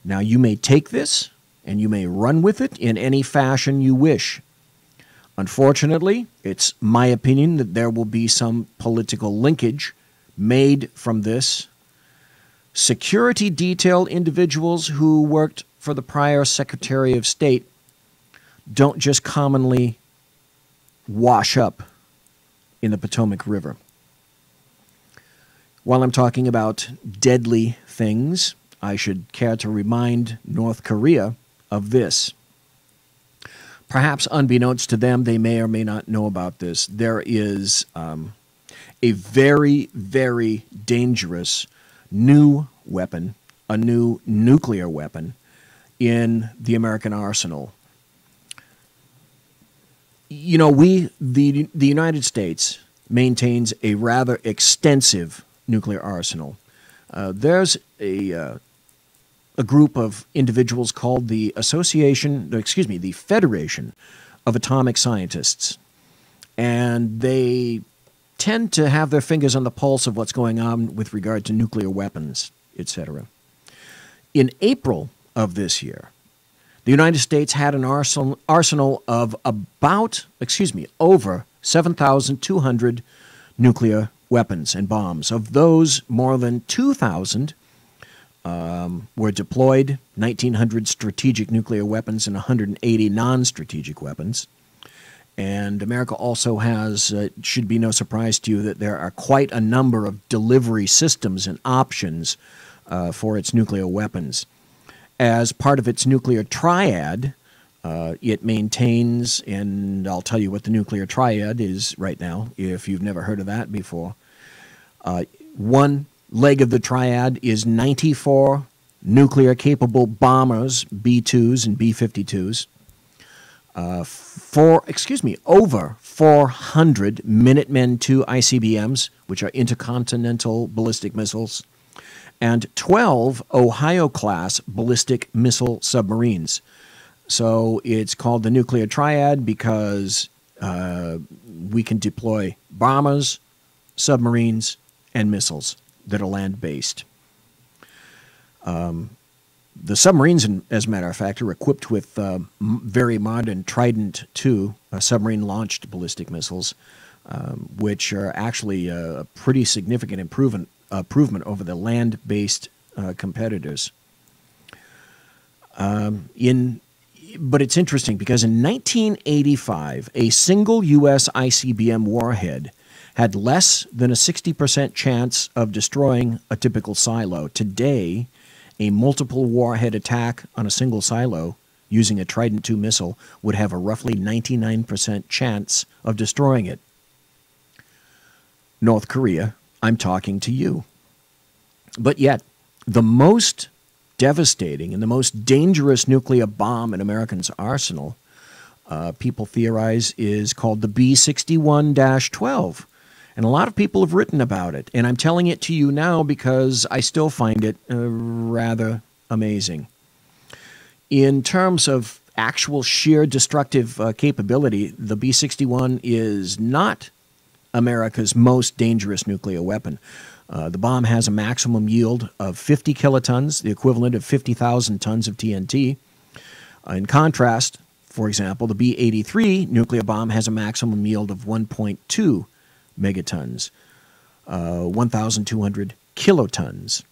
Now, you may take this, and you may run with it in any fashion you wish. Unfortunately, it's my opinion that there will be some political linkage made from this. Security detail individuals who worked for the prior Secretary of State don't just commonly wash up in the Potomac River. While I'm talking about deadly things, I should care to remind North Korea of this. Perhaps unbeknownst to them, they may or may not know about this. There is a very, very dangerous new weapon, a new nuclear weapon in the American arsenal. You know, the United States maintains a rather extensive nuclear arsenal. There's a group of individuals called the the Federation of Atomic Scientists, and they tend to have their fingers on the pulse of what's going on with regard to nuclear weapons, etc. In April of this year, the United States had an arsenal of over 7,200 nuclear weapons and bombs. Of those, more than 2,000 were deployed, 1,900 strategic nuclear weapons and 180 non-strategic weapons. And America also has, it should be no surprise to you, that there are quite a number of delivery systems and options for its nuclear weapons. As part of its nuclear triad, it maintains, and I'll tell you what the nuclear triad is right now, if you've never heard of that before. One leg of the triad is 94 nuclear-capable bombers, B-2s and B-52s. Over 400 Minutemen II ICBMs, which are intercontinental ballistic missiles, and 12 Ohio-class ballistic missile submarines. So it's called the nuclear triad because we can deploy bombers, submarines, and missiles that are land-based. The submarines, as a matter of fact, are equipped with very modern Trident II submarine-launched ballistic missiles, which are actually a pretty significant improvement over the land-based competitors. But it's interesting because in 1985, a single U.S. ICBM warhead had less than a 60% chance of destroying a typical silo. Today, a multiple warhead attack on a single silo using a Trident II missile would have a roughly 99% chance of destroying it. North Korea, I'm talking to you. But yet, the most devastating and the most dangerous nuclear bomb in Americans' arsenal, people theorize, is called the B-61-12. And a lot of people have written about it. And I'm telling it to you now because I still find it rather amazing. In terms of actual sheer destructive capability, the B-61 is not America's most dangerous nuclear weapon. The bomb has a maximum yield of 50 kilotons, the equivalent of 50,000 tons of TNT. In contrast, for example, the B-83 nuclear bomb has a maximum yield of 1.2 megatons, 1,200 kilotons.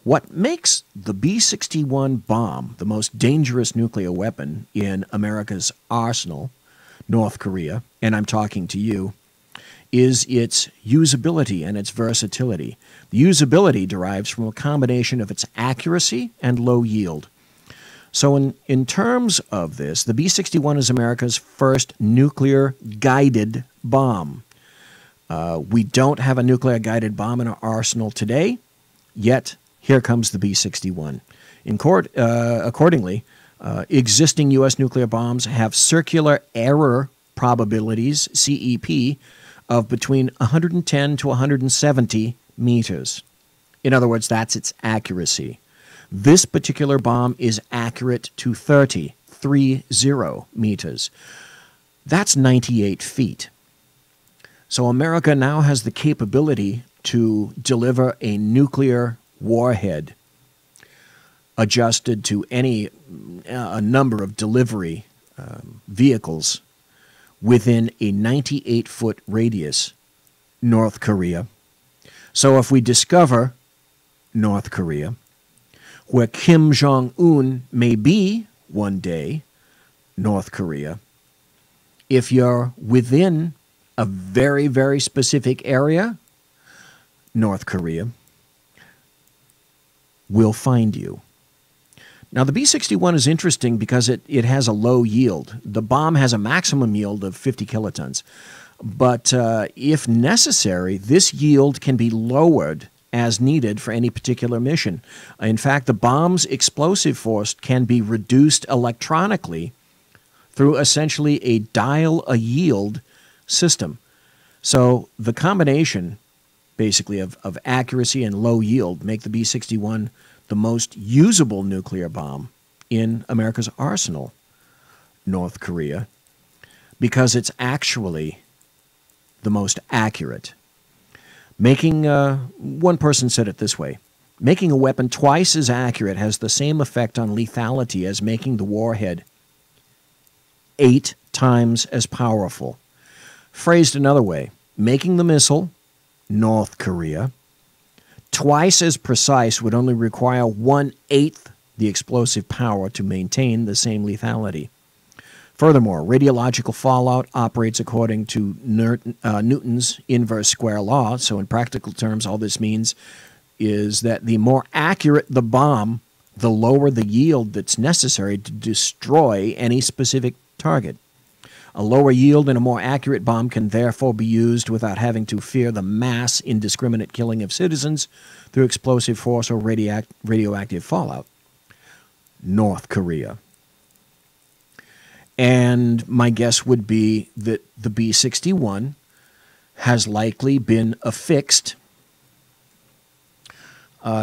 What makes the B-61 bomb the most dangerous nuclear weapon in America's arsenal, North Korea, and I'm talking to you, is its usability and its versatility. The usability derives from a combination of its accuracy and low yield. So in terms of this, the B-61 is America's first nuclear-guided bomb. We don't have a nuclear-guided bomb in our arsenal today, yet here comes the B-61. Accordingly, existing U.S. nuclear bombs have circular error probabilities, CEP, of between 110 to 170 meters. In other words, that's its accuracy. This particular bomb is accurate to 30 meters. That's 98 feet. So America now has the capability to deliver a nuclear warhead adjusted to a number of delivery vehicles within a 98-foot radius, North Korea. So if we discover North Korea, where Kim Jong-un may be one day, North Korea, if you're within a very, very specific area, North Korea, will find you. Now, the B-61 is interesting because it has a low yield. The bomb has a maximum yield of 50 kilotons. But if necessary, this yield can be lowered as needed for any particular mission. In fact, the bomb's explosive force can be reduced electronically through essentially a dial-a-yield system. So the combination, basically, of accuracy and low yield make the B-61 the most usable nuclear bomb in America's arsenal, North Korea, because it's actually the most accurate. Making, one person said it this way, making a weapon twice as accurate has the same effect on lethality as making the warhead 8 times as powerful. Phrased another way, making the missile, North Korea, twice as precise would only require 1/8 the explosive power to maintain the same lethality. Furthermore, radiological fallout operates according to Newton's inverse square law. So in practical terms, all this means is that the more accurate the bomb, the lower the yield that's necessary to destroy any specific target. A lower yield and a more accurate bomb can therefore be used without having to fear the mass indiscriminate killing of citizens through explosive force or radioactive fallout. North Korea. And my guess would be that the B-61 has likely been affixed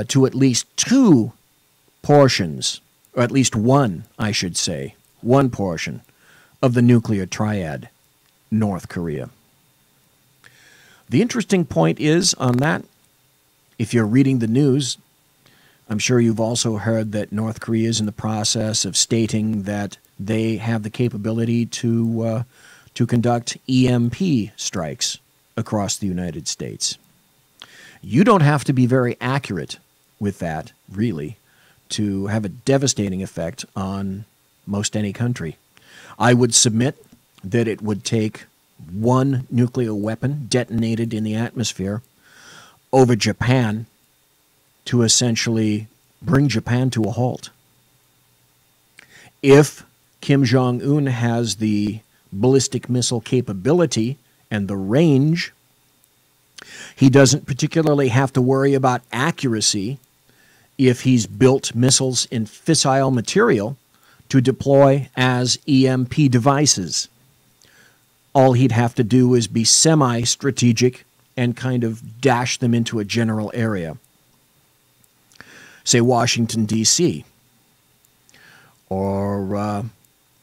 to at least 2 portions, or at least one, I should say, one portion of the nuclear triad, North Korea. The interesting point is on that, if you're reading the news, I'm sure you've also heard that North Korea is in the process of stating that they have the capability to conduct EMP strikes across the United States. You don't have to be very accurate with that, really, to have a devastating effect on most any country. I would submit that it would take one nuclear weapon detonated in the atmosphere over Japan to essentially bring Japan to a halt. If Kim Jong-un has the ballistic missile capability and the range, he doesn't particularly have to worry about accuracy if he's built missiles in fissile material to deploy as EMP devices. All he'd have to do is be semi-strategic and kind of dash them into a general area. Say Washington, D.C., or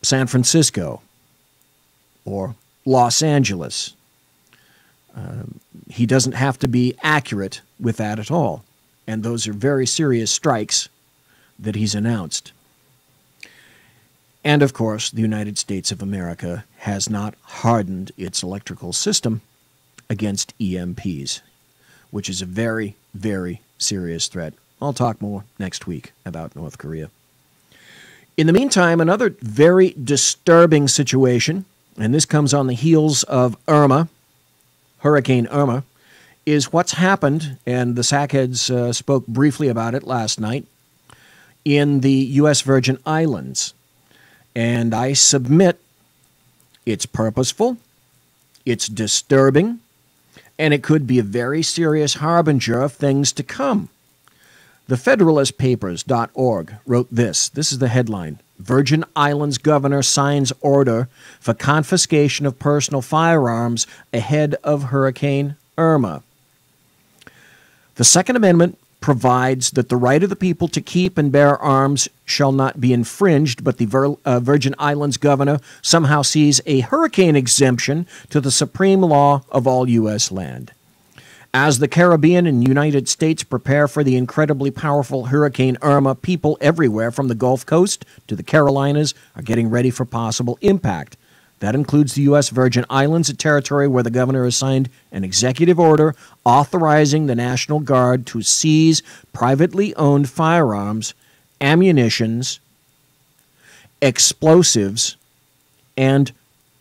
San Francisco, or Los Angeles. He doesn't have to be accurate with that at all. And those are very serious strikes that he's announced. And, of course, the United States of America has not hardened its electrical system against EMPs, which is a very, very serious threat. I'll talk more next week about North Korea. In the meantime, another very disturbing situation, and this comes on the heels of Irma, Hurricane Irma, is what's happened, and the Sackheads spoke briefly about it last night, in the U.S. Virgin Islands. And I submit it's purposeful, it's disturbing, and it could be a very serious harbinger of things to come. The FederalistPapers.org wrote this. This is the headline. Virgin Islands governor signs order for confiscation of personal firearms ahead of Hurricane Irma. The Second Amendment provides that the right of the people to keep and bear arms shall not be infringed, but the Virgin Islands governor somehow sees a hurricane exemption to the supreme law of all U.S. land. As the Caribbean and United States prepare for the incredibly powerful Hurricane Irma, people everywhere from the Gulf Coast to the Carolinas are getting ready for possible impact. That includes the U.S. Virgin Islands, a territory where the governor has signed an executive order authorizing the National Guard to seize privately owned firearms, ammunitions, explosives, and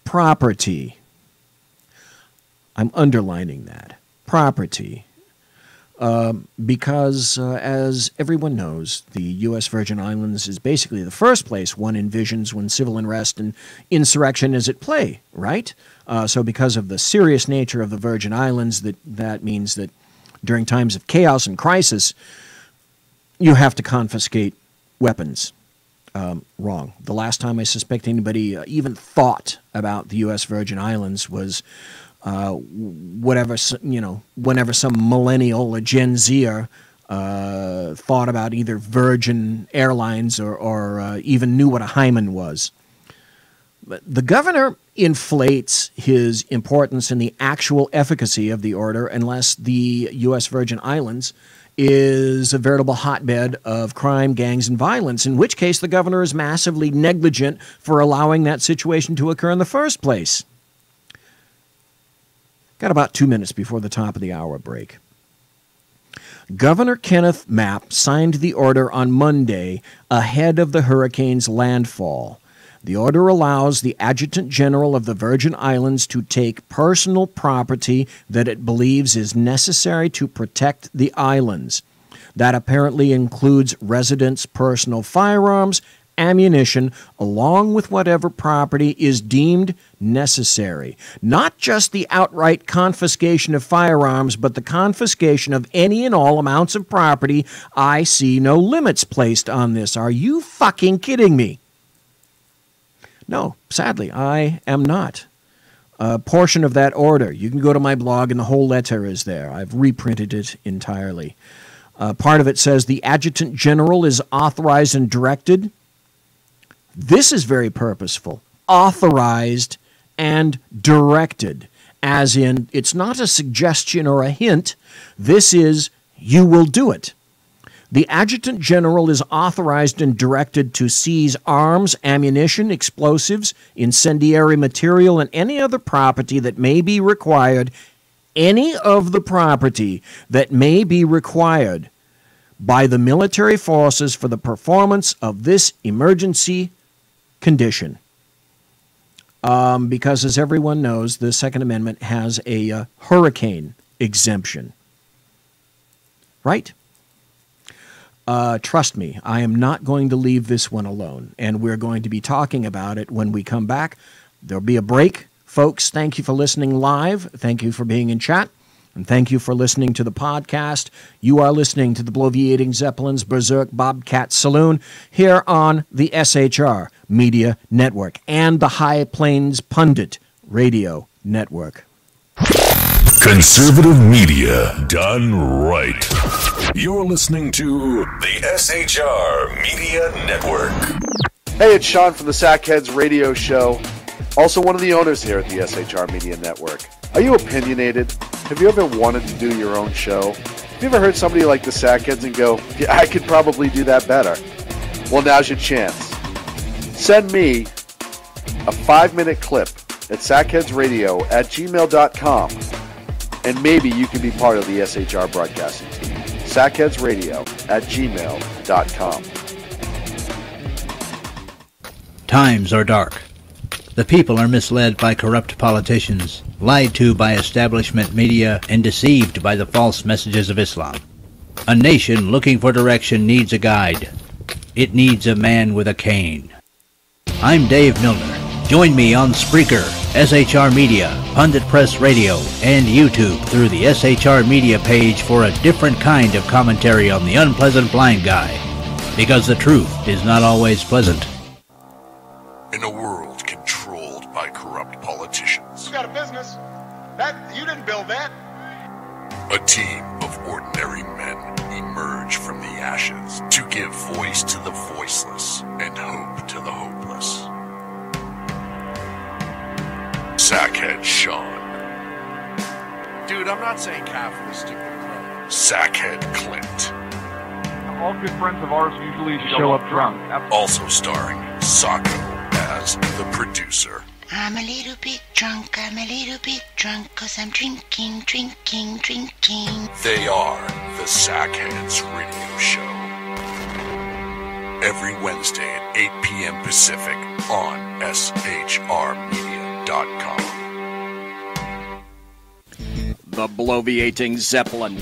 property. I'm underlining that. Property. because, as everyone knows, the U.S. Virgin Islands is basically the first place one envisions when civil unrest and insurrection is at play, right? So because of the serious nature of the Virgin Islands, that means that during times of chaos and crisis, you have to confiscate weapons. Wrong. The last time I suspect anybody even thought about the U.S. Virgin Islands was whenever some millennial or Gen Zer thought about either Virgin Airlines or even knew what a hymen was. But the governor inflates his importance in the actual efficacy of the order unless the U.S. Virgin Islands is a veritable hotbed of crime, gangs, and violence, in which case the governor is massively negligent for allowing that situation to occur in the first place. Got about 2 minutes before the top of the hour break. Governor Kenneth Mapp signed the order on Monday ahead of the hurricane's landfall. The order allows the Adjutant General of the Virgin Islands to take personal property that it believes is necessary to protect the islands. That apparently includes residents' personal firearms, ammunition, along with whatever property is deemed necessary. Not just the outright confiscation of firearms, but the confiscation of any and all amounts of property. I see no limits placed on this. Are you fucking kidding me? No, sadly, I am not. A portion of that order, you can go to my blog and the whole letter is there. I've reprinted it entirely. Part of it says the Adjutant General is authorized and directed. This is very purposeful. Authorized and directed. As in, it's not a suggestion or a hint. This is, you will do it. The Adjutant General is authorized and directed to seize arms, ammunition, explosives, incendiary material, and any other property that may be required, any of the property that may be required by the military forces for the performance of this emergency condition. Because, as everyone knows, the Second Amendment has a hurricane exemption. Right? Trust me, I am not going to leave this one alone, and we're going to be talking about it when we come back. There'll be a break. Folks, thank you for listening live. Thank you for being in chat, and thank you for listening to the podcast. You are listening to the Bloviating Zeppelin's Berserk Bobcat Saloon here on the SHR Media Network and the High Plains Pundit Radio Network. Conservative media done right. You're listening to the SHR Media Network. Hey, it's Sean from the Sackheads Radio Show, also one of the owners here at the SHR Media Network. Are you opinionated? Have you ever wanted to do your own show? Have you ever heard somebody like the Sackheads and go, yeah, I could probably do that better? Well, now's your chance. Send me a 5-minute clip at sackheadsradio@gmail.com, and maybe you can be part of the SHR broadcasting team. sackheadsradio@gmail.com. Times are dark. The people are misled by corrupt politicians, lied to by establishment media, and deceived by the false messages of Islam. A nation looking for direction needs a guide. It needs a man with a cane. I'm Dave Milner. Join me on Spreaker, SHR Media, Pundit Press Radio, and YouTube through the SHR Media page for a different kind of commentary on the unpleasant blind guy. Because the truth is not always pleasant. In a world controlled by corrupt politicians, You got a business. You didn't build that. a team of ordinary men emerge from the ashes to give voice to the voiceless and hope to the hopeless. Sackhead Sean. Dude, I'm not saying Catholic, stupid bro. Sackhead Clint. All good friends of ours usually show up drunk. Also starring Sacco as the producer. I'm a little bit drunk, 'cause I'm drinking. They are the Sackheads Radio Show. Every Wednesday at 8 p.m. Pacific on shrmedia.com. The Bloviating Zeppelin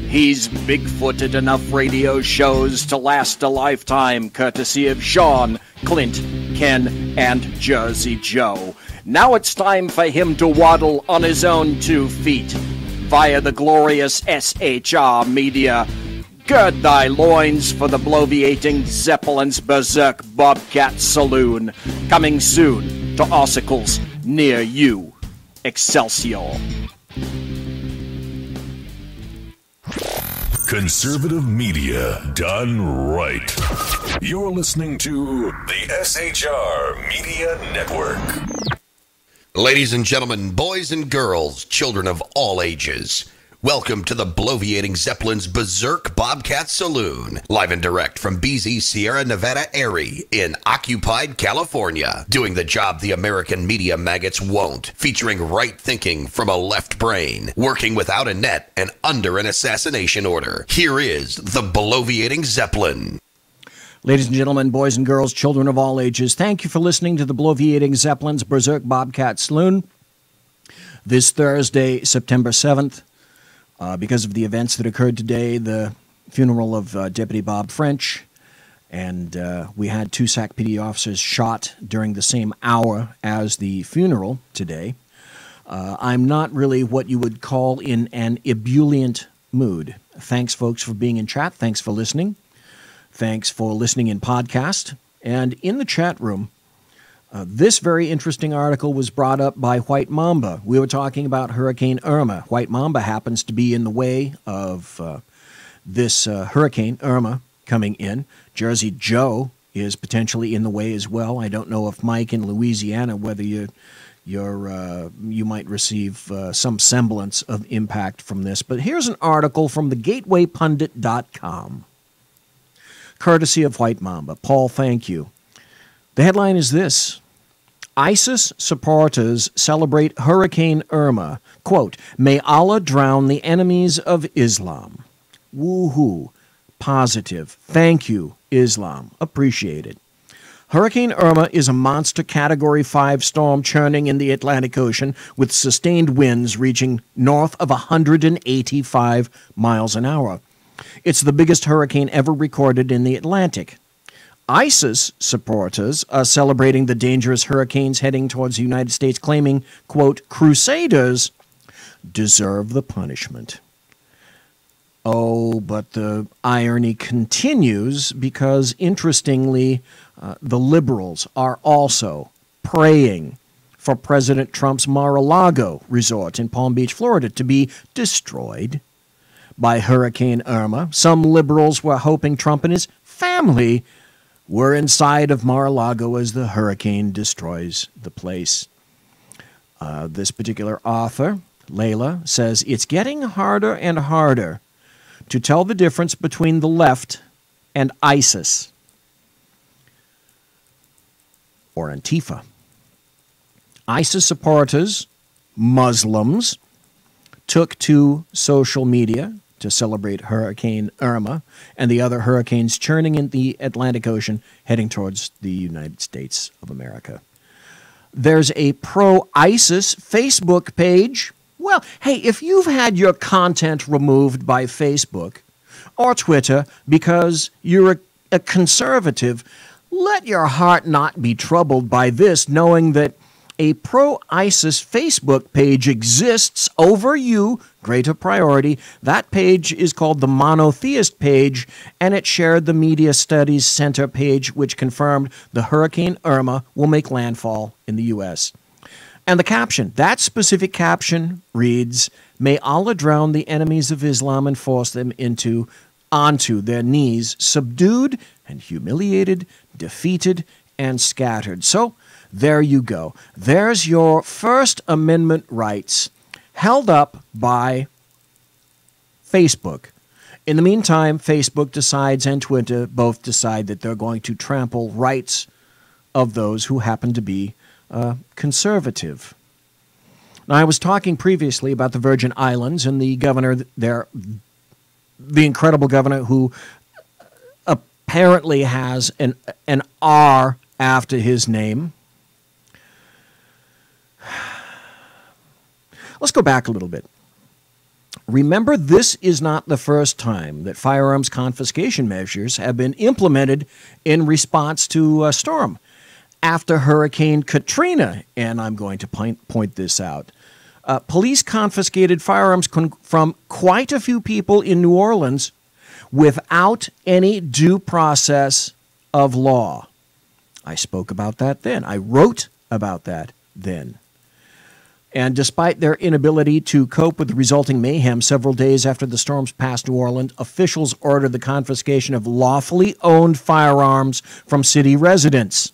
He's Bigfooted enough radio shows to last a lifetime, courtesy of Sean, Clint, Ken, and Jersey Joe. Now it's time for him to waddle on his own 2 feet via the glorious SHR Media. Gird thy loins for the bloviating Zeppelin's Berserk Bobcat Saloon, coming soon to ossicles near you. Excelsior. Conservative media done right. You're listening to the SHR Media Network. Ladies and gentlemen, boys and girls, children of all ages, welcome to the bloviating Zeppelin's Berserk Bobcat Saloon, live and direct from BZ Sierra Nevada Airy in occupied California, doing the job the American media maggots won't, featuring right thinking from a left brain, working without a net and under an assassination order. Here is the bloviating Zeppelin. Ladies and gentlemen, boys and girls, children of all ages, thank you for listening to the bloviating Zeppelin's Berserk Bobcat Saloon this Thursday, September 7th. Because of the events that occurred today, the funeral of Deputy Bob French, and we had 2 SAC PD officers shot during the same hour as the funeral today. I'm not really what you would call in an ebullient mood. Thanks, folks, for being in chat. Thanks for listening. Thanks for listening in podcast. And in the chat room, this very interesting article was brought up by White Mamba. We were talking about Hurricane Irma. White Mamba happens to be in the way of this Hurricane Irma coming in. Jersey Joe is potentially in the way as well. I don't know if Mike in Louisiana, whether you might receive some semblance of impact from this. But here's an article from thegatewaypundit.com, courtesy of White Mamba. Paul, thank you. The headline is this: ISIS supporters celebrate Hurricane Irma. Quote, may Allah drown the enemies of Islam. Woohoo. Positive. Thank you, Islam. Appreciate it. Hurricane Irma is a monster Category 5 storm churning in the Atlantic Ocean with sustained winds reaching north of 185 miles an hour. It's the biggest hurricane ever recorded in the Atlantic. ISIS supporters are celebrating the dangerous hurricanes heading towards the United States, claiming, quote, crusaders deserve the punishment. Oh, but the irony continues because, interestingly, the liberals are also praying for President Trump's Mar-a-Lago resort in Palm Beach, Florida, to be destroyed by Hurricane Irma. Some liberals were hoping Trump and his family were inside of Mar-a-Lago as the hurricane destroys the place. This particular author, Layla, says it's getting harder and harder to tell the difference between the left and ISIS, or Antifa. ISIS supporters, Muslims, took to social media to celebrate Hurricane Irma and the other hurricanes churning in the Atlantic Ocean heading towards the United States of America. There's a pro-ISIS Facebook page. Well, hey, if you've had your content removed by Facebook or Twitter because you're a conservative, let your heart not be troubled by this, knowing that a pro-ISIS Facebook page exists over you, greater priority. That page is called the Monotheist page, and it shared the Media Studies Center page, which confirmed the Hurricane Irma will make landfall in the U.S. And the caption, that specific caption reads, may Allah drown the enemies of Islam and force them onto their knees, subdued and humiliated, defeated and scattered. So, there you go. There's your First Amendment rights held up by Facebook. In the meantime, Facebook decides and Twitter both decide that they're going to trample rights of those who happen to be conservative. Now, I was talking previously about the Virgin Islands and the governor there, the incredible governor who apparently has an R after his name. Let's go back a little bit. Remember, this is not the first time that firearms confiscation measures have been implemented in response to a storm. After Hurricane Katrina, and I'm going to point this out, police confiscated firearms from quite a few people in New Orleans without any due process of law. I spoke about that then. I wrote about that then. And despite their inability to cope with the resulting mayhem several days after the storms passed New Orleans, officials ordered the confiscation of lawfully owned firearms from city residents.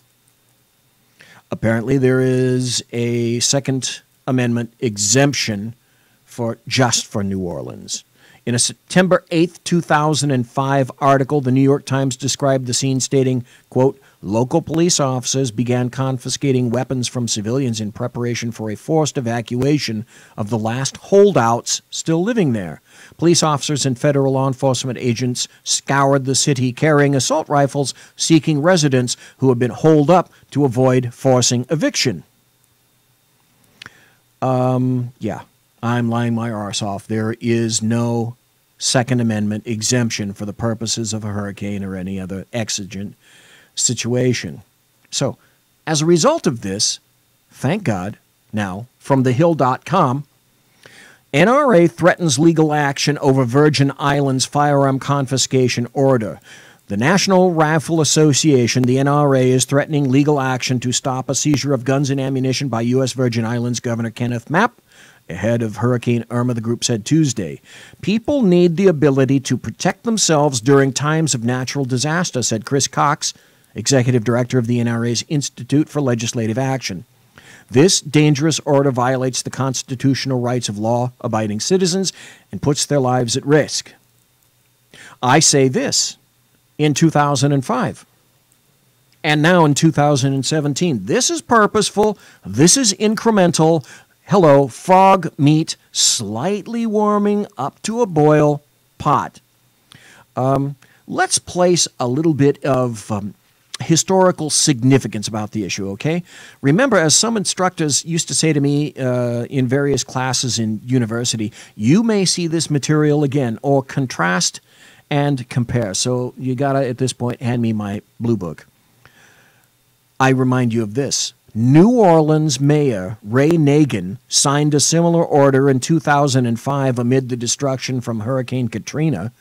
Apparently, there is a Second Amendment exemption just for New Orleans. In a September 8, 2005 article, the New York Times described the scene stating, quote, local police officers began confiscating weapons from civilians in preparation for a forced evacuation of the last holdouts still living there. Police officers and federal law enforcement agents scoured the city carrying assault rifles, seeking residents who had been holed up to avoid forcing eviction. Yeah. I'm lying my arse off. There is no Second Amendment exemption for the purposes of a hurricane or any other exigent situation. So, as a result of this, thank God, now, from thehill.com, NRA threatens legal action over Virgin Islands firearm confiscation order. The National Rifle Association, the NRA, is threatening legal action to stop a seizure of guns and ammunition by U.S. Virgin Islands Governor Kenneth Mapp. Ahead of Hurricane Irma, the group said Tuesday. People need the ability to protect themselves during times of natural disaster, said Chris Cox, executive director of the NRA's Institute for Legislative Action. This dangerous order violates the constitutional rights of law-abiding citizens and puts their lives at risk. I say this in 2005 and now in 2017. This is purposeful. This is incremental. Hello, frog meat, slightly warming up to a boil pot. Let's place a little bit of historical significance about the issue, okay? Remember, as some instructors used to say to me in various classes in university, you may see this material again, or contrast and compare. So you gotta, at this point, hand me my blue book. I remind you of this. New Orleans Mayor Ray Nagin signed a similar order in 2005 amid the destruction from Hurricane Katrina,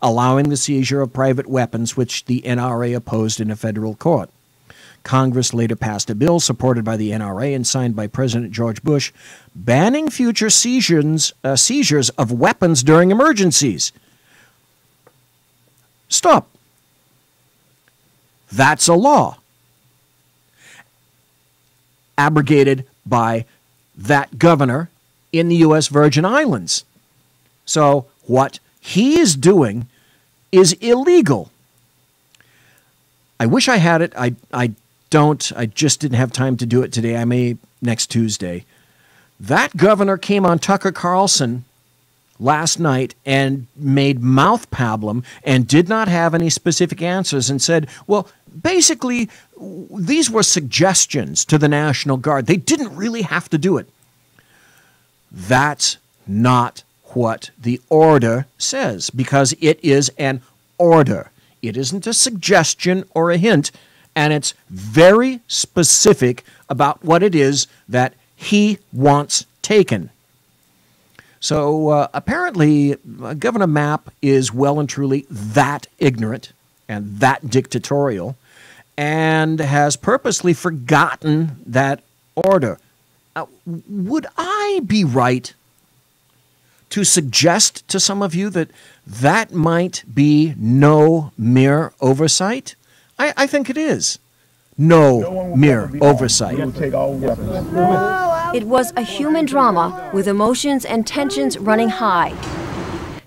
allowing the seizure of private weapons, which the NRA opposed in a federal court. Congress later passed a bill supported by the NRA and signed by President George Bush, banning future seizures of weapons during emergencies. Stop. That's a law. Abrogated by that governor in the U.S. Virgin Islands. So what he is doing is illegal. I wish I had it. I don't. I just didn't have time to do it today. I may next Tuesday. That governor came on Tucker Carlson last night and made mouth pablum and did not have any specific answers and said, well, basically, these were suggestions to the National Guard. They didn't really have to do it. That's not what the order says, because it is an order. It isn't a suggestion or a hint, and it's very specific about what it is that he wants taken. So apparently, Governor Mapp is well and truly that ignorant and that dictatorial, and has purposely forgotten that order. Would I be right to suggest to some of you that that might be no mere oversight? I think it is. No mere oversight. It was a human drama with emotions and tensions running high.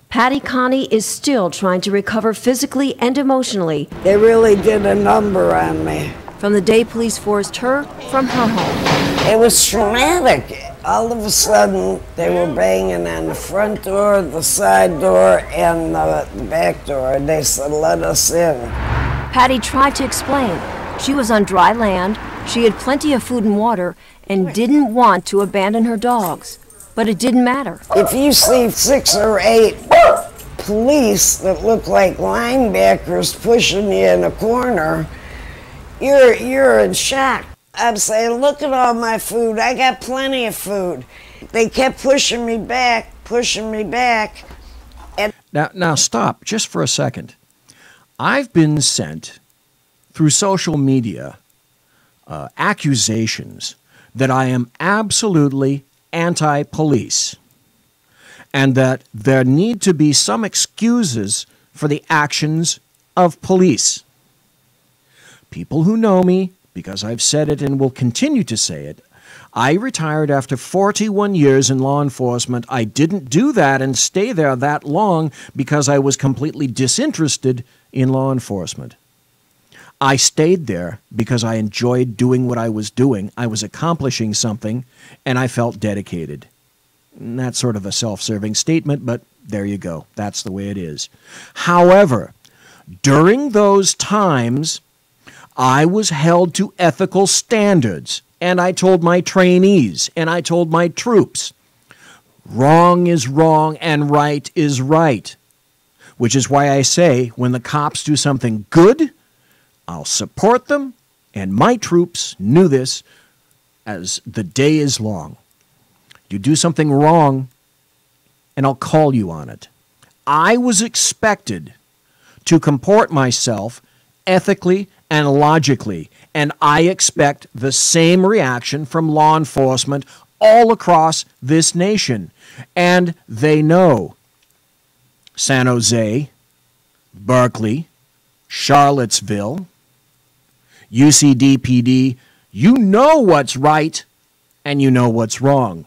Patty Connie is still trying to recover physically and emotionally. They really did a number on me. From the day police forced her from her home. It was traumatic. All of a sudden, they were banging on the front door, the side door, and the back door. They said, let us in. Patty tried to explain. She was on dry land, she had plenty of food and water, and didn't want to abandon her dogs. But it didn't matter. If you see 6 or 8 police that look like linebackers pushing you in a corner, you're in shock. I'm saying, look at all my food. I got plenty of food. They kept pushing me back. And Now stop just for a second. I've been sent through social media accusations that I am absolutely anti-police and that there need to be some excuses for the actions of police. People who know me, because I've said it and will continue to say it, I retired after 41 years in law enforcement. I didn't do that and stay there that long because I was completely disinterested in law enforcement. I stayed there because I enjoyed doing what I was doing. I was accomplishing something, and I felt dedicated. And that's sort of a self-serving statement, but there you go. That's the way it is. However, during those times, I was held to ethical standards, and I told my trainees, and I told my troops, wrong is wrong and right is right, which is why I say when the cops do something good, I'll support them, and my troops knew this as the day is long. You do something wrong, and I'll call you on it. I was expected to comport myself ethically and logically, and I expect the same reaction from law enforcement all across this nation. And they know. San Jose, Berkeley, Charlottesville, UCDPD, you know what's right and you know what's wrong.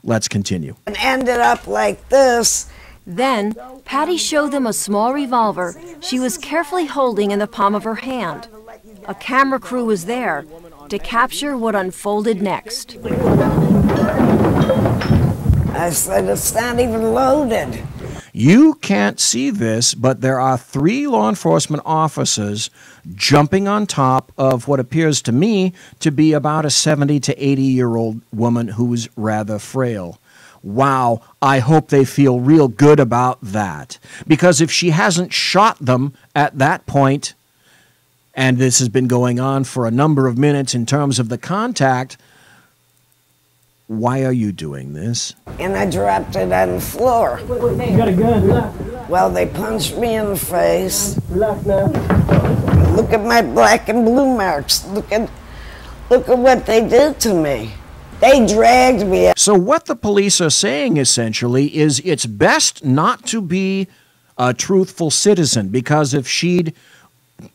Let's continue. And ended up like this. Then, Patty showed them a small revolver she was carefully holding in the palm of her hand. A camera crew was there to capture what unfolded next. I said, it's not even loaded. You can't see this, but there are 3 law enforcement officers jumping on top of what appears to me to be about a 70 to 80-year-old woman who's rather frail. Wow, I hope they feel real good about that. Because if she hasn't shot them at that point, and this has been going on for a number of minutes in terms of the contact, why are you doing this? And I dropped it on the floor. You got a gun? Well, they punched me in the face. Look at my black and blue marks. Look at what they did to me. They dragged me. So what the police are saying essentially is it's best not to be a truthful citizen, because if she'd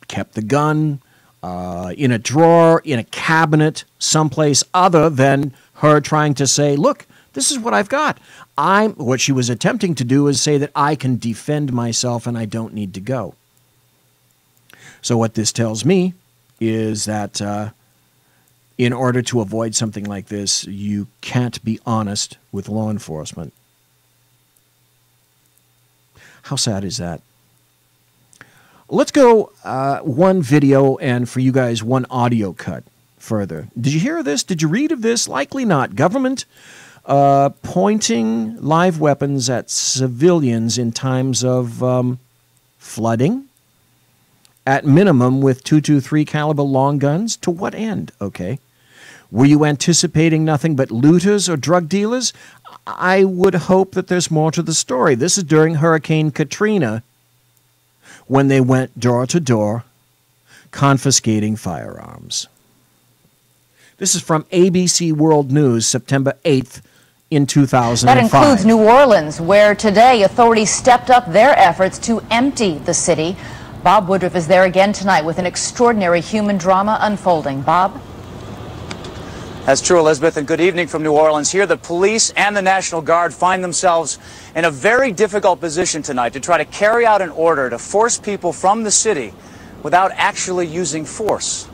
kept the gun in a drawer, in a cabinet, someplace other than her trying to say, look, this is what I've got. What she was attempting to do is say that I can defend myself and I don't need to go. So what this tells me is that in order to avoid something like this, you can't be honest with law enforcement. How sad is that? Let's go one video and for you guys one audio cut further. Did you hear this? Did you read of this? Likely not. Government pointing live weapons at civilians in times of flooding. At minimum with .223 caliber long guns. To what end? Okay. Were you anticipating nothing but looters or drug dealers? I would hope that there's more to the story. This is during Hurricane Katrina, when they went door to door confiscating firearms. This is from ABC World News, September 8th in 2005. That includes New Orleans, where today authorities stepped up their efforts to empty the city. Bob Woodruff is there again tonight with an extraordinary human drama unfolding. Bob? That's true, Elizabeth, and good evening from New Orleans. Here, the police and the National Guard find themselves in a very difficult position tonight to try to carry out an order to force people from the city without actually using force.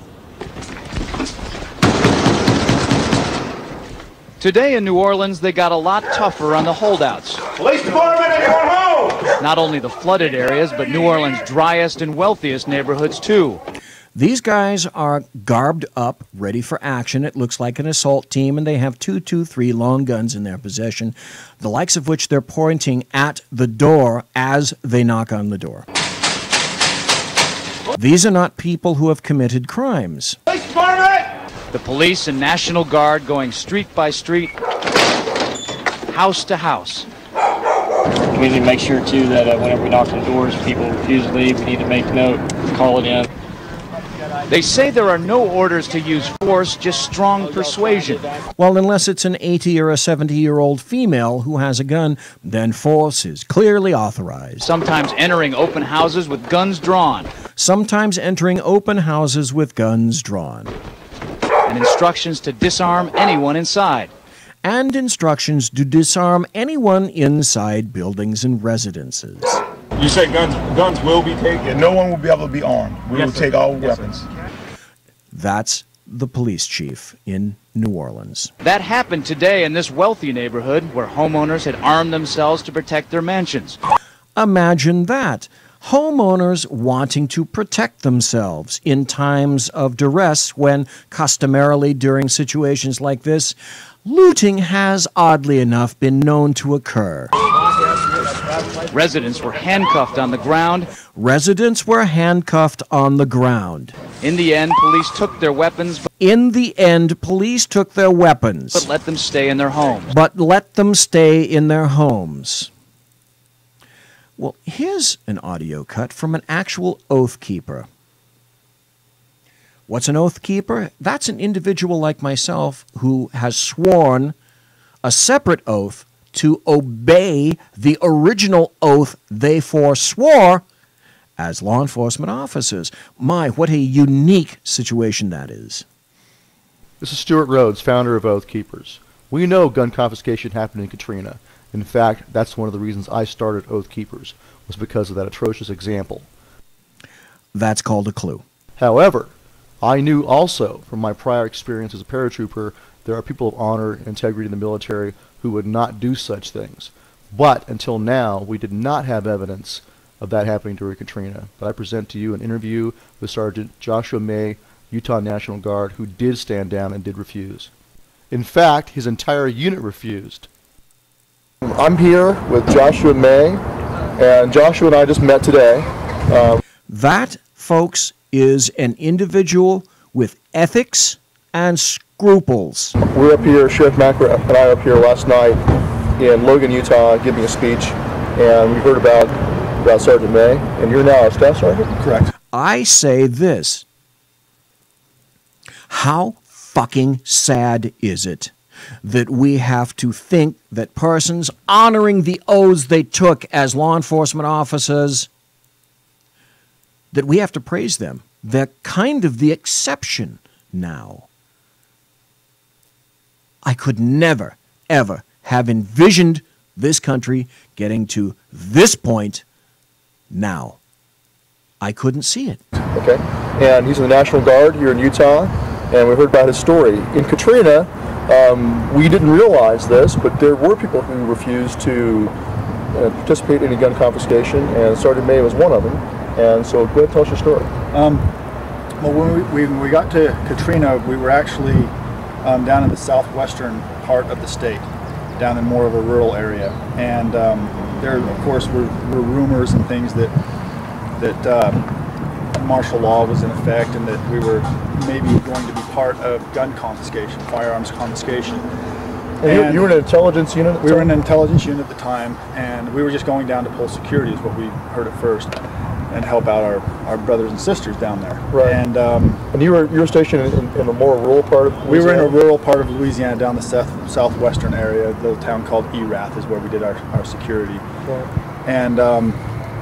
Today in New Orleans, they got a lot tougher on the holdouts. Police department, anyone home? Not only the flooded areas, but New Orleans' driest and wealthiest neighborhoods, too. These guys are garbed up, ready for action. It looks like an assault team, and they have 223 long guns in their possession, the likes of which they're pointing at the door as they knock on the door. These are not people who have committed crimes. The police and National Guard going street by street, house to house. We need to make sure, too, that whenever we knock on doors, people refuse to leave. We need to make note, call it in. They say there are no orders to use force, just strong persuasion. Well, unless it's an 80 or a 70-year-old female who has a gun, then force is clearly authorized. Sometimes entering open houses with guns drawn. Sometimes entering open houses with guns drawn. And instructions to disarm anyone inside. And instructions to disarm anyone inside buildings and residences. You said guns will be taken. No one will be able to be armed. We will take all weapons. That's the police chief in New Orleans. That happened today in this wealthy neighborhood where homeowners had armed themselves to protect their mansions. Imagine that. Homeowners wanting to protect themselves in times of duress when, customarily during situations like this, looting has, oddly enough, been known to occur. Residents were handcuffed on the ground. Residents were handcuffed on the ground. In the end, police took their weapons. But let them stay in their homes. Well, here's an audio cut from an actual oath keeper. What's an oath keeper? That's an individual like myself who has sworn a separate oath to obey the original oath they forswore as law enforcement officers. My, what a unique situation that is. This is Stuart Rhodes, founder of Oath Keepers. We know gun confiscation happened in Katrina. In fact, that's one of the reasons I started Oath Keepers, was because of that atrocious example. That's called a clue. However, I knew also from my prior experience as a paratrooper, there are people of honor and integrity in the military who would not do such things. But until now, we did not have evidence of that happening during Katrina. But I present to you an interview with Sergeant Joshua May, Utah National Guard, who did stand down and did refuse. In fact, his entire unit refused. I'm here with Joshua May, and Joshua and I just met today. That, folks, is an individual with ethics and scruples. We're up here, Sheriff Macra and I were up here last night in Logan, Utah, giving a speech, and we heard about Sergeant May, and you're now a staff sergeant? Correct. I say this. How fucking sad is it that we have to think that persons honoring the oaths they took as law enforcement officers, that we have to praise them? They're kind of the exception now. I could never, ever have envisioned this country getting to this point now. I couldn't see it. Okay. And he's in the National Guard here in Utah, and we heard about his story. In Katrina, we didn't realize this, but there were people who refused to participate in any gun confiscation, and Sergeant May was one of them. And so go ahead and tell us your story. Well, when we got to Katrina, we were actually down in the southwestern part of the state, down in more of a rural area. And there, of course, were rumors and things that martial law was in effect and that we were maybe going to be part of gun confiscation, firearms confiscation. And you were in an intelligence unit? We were in an intelligence unit at the time, and we were just going down to pull security is what we heard at first, and help out our brothers and sisters down there. Right. And you were stationed in a more rural part of Louisiana? We were in a rural part of Louisiana, down the southwestern area. A little town called Erath is where we did our security. Right. And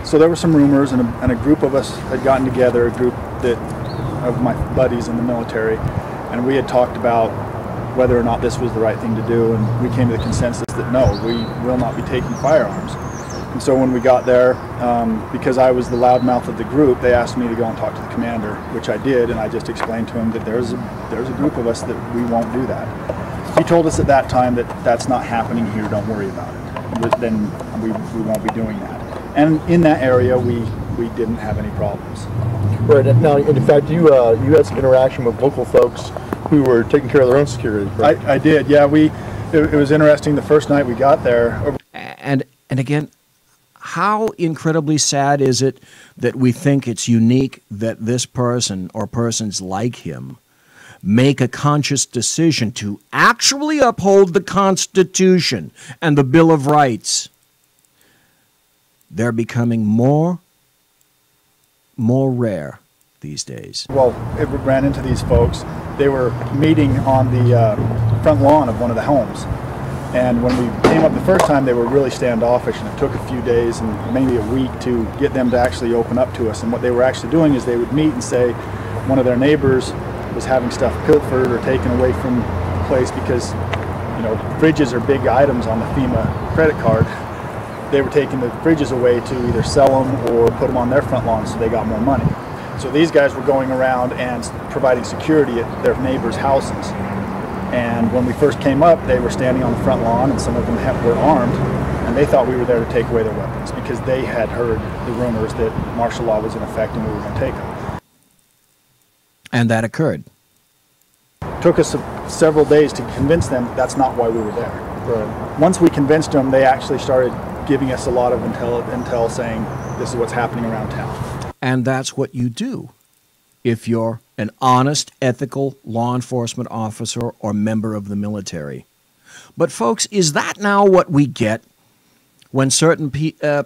so there were some rumors, and a group of us had gotten together, a group of my buddies in the military, and we had talked about whether or not this was the right thing to do, and we came to the consensus that no, we will not be taking firearms. And so when we got there, because I was the loudmouth of the group, they asked me to go and talk to the commander, which I did, and I just explained to him that there's a group of us that we won't do that. He told us at that time that that's not happening here, don't worry about it. Then we won't be doing that. And in that area, we we didn't have any problems. Right. Now, in fact, you had some interaction with local folks who were taking care of their own security. Right? I did. Yeah, it was interesting. The first night we got there, and again, how incredibly sad is it that we think it's unique that this person or persons like him make a conscious decision to actually uphold the Constitution and the Bill of Rights. They're becoming more rare these days. Well, it ran into these folks. They were meeting on the front lawn of one of the homes. And when we came up the first time, they were really standoffish, and it took a few days and maybe a week to get them to actually open up to us. And what they were actually doing is they would meet and say one of their neighbors was having stuff pilfered or taken away from the place because, you know, fridges are big items on the FEMA credit card. They were taking the fridges away to either sell them or put them on their front lawn so they got more money. So these guys were going around and providing security at their neighbors' houses. And when we first came up, they were standing on the front lawn, and some of them were armed, and they thought we were there to take away their weapons because they had heard the rumors that martial law was in effect and we were going to take them. And that occurred. It took us several days to convince them that's not why we were there. Right. Once we convinced them, they actually started giving us a lot of intel saying this is what's happening around town. And that's what you do if you're an honest, ethical law enforcement officer or member of the military. But folks, is that now what we get when certain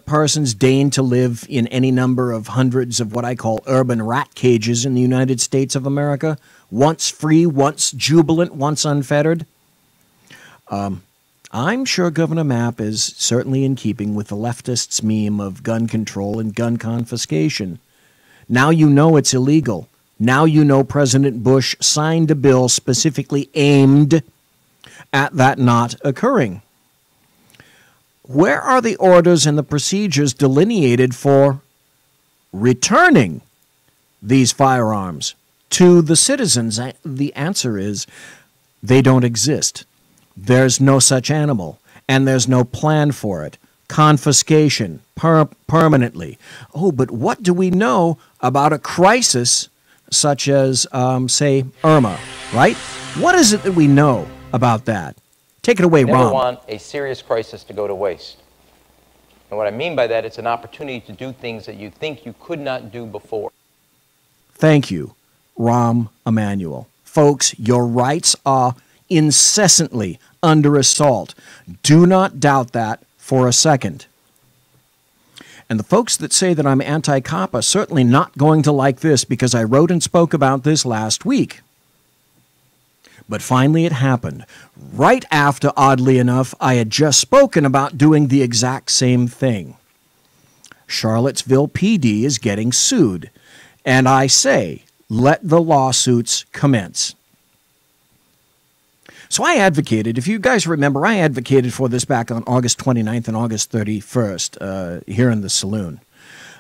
persons deign to live in any number of hundreds of what I call urban rat cages in the United States of America? Once free, once jubilant, once unfettered? I'm sure Governor Mapp is certainly in keeping with the leftists' meme of gun control and gun confiscation. Now you know it's illegal. Now you know President Bush signed a bill specifically aimed at that not occurring. Where are the orders and the procedures delineated for returning these firearms to the citizens? The answer is they don't exist. There's no such animal, and there's no plan for it. Confiscation, permanently. Oh, but what do we know about a crisis such as, say, Irma, right? What is it that we know about that? Take it away, Ron. You never want a serious crisis to go to waste. And what I mean by that, it's an opportunity to do things that you think you could not do before. Thank you, Rahm Emanuel. Folks, your rights are incessantly under assault. Do not doubt that for a second. And the folks that say that I'm anti-cop are certainly not going to like this because I wrote and spoke about this last week. But finally it happened. Right after, oddly enough, I had just spoken about doing the exact same thing. Charlottesville PD is getting sued. And I say, let the lawsuits commence. So I advocated, if you guys remember, I advocated for this back on August 29th and August 31st here in the saloon.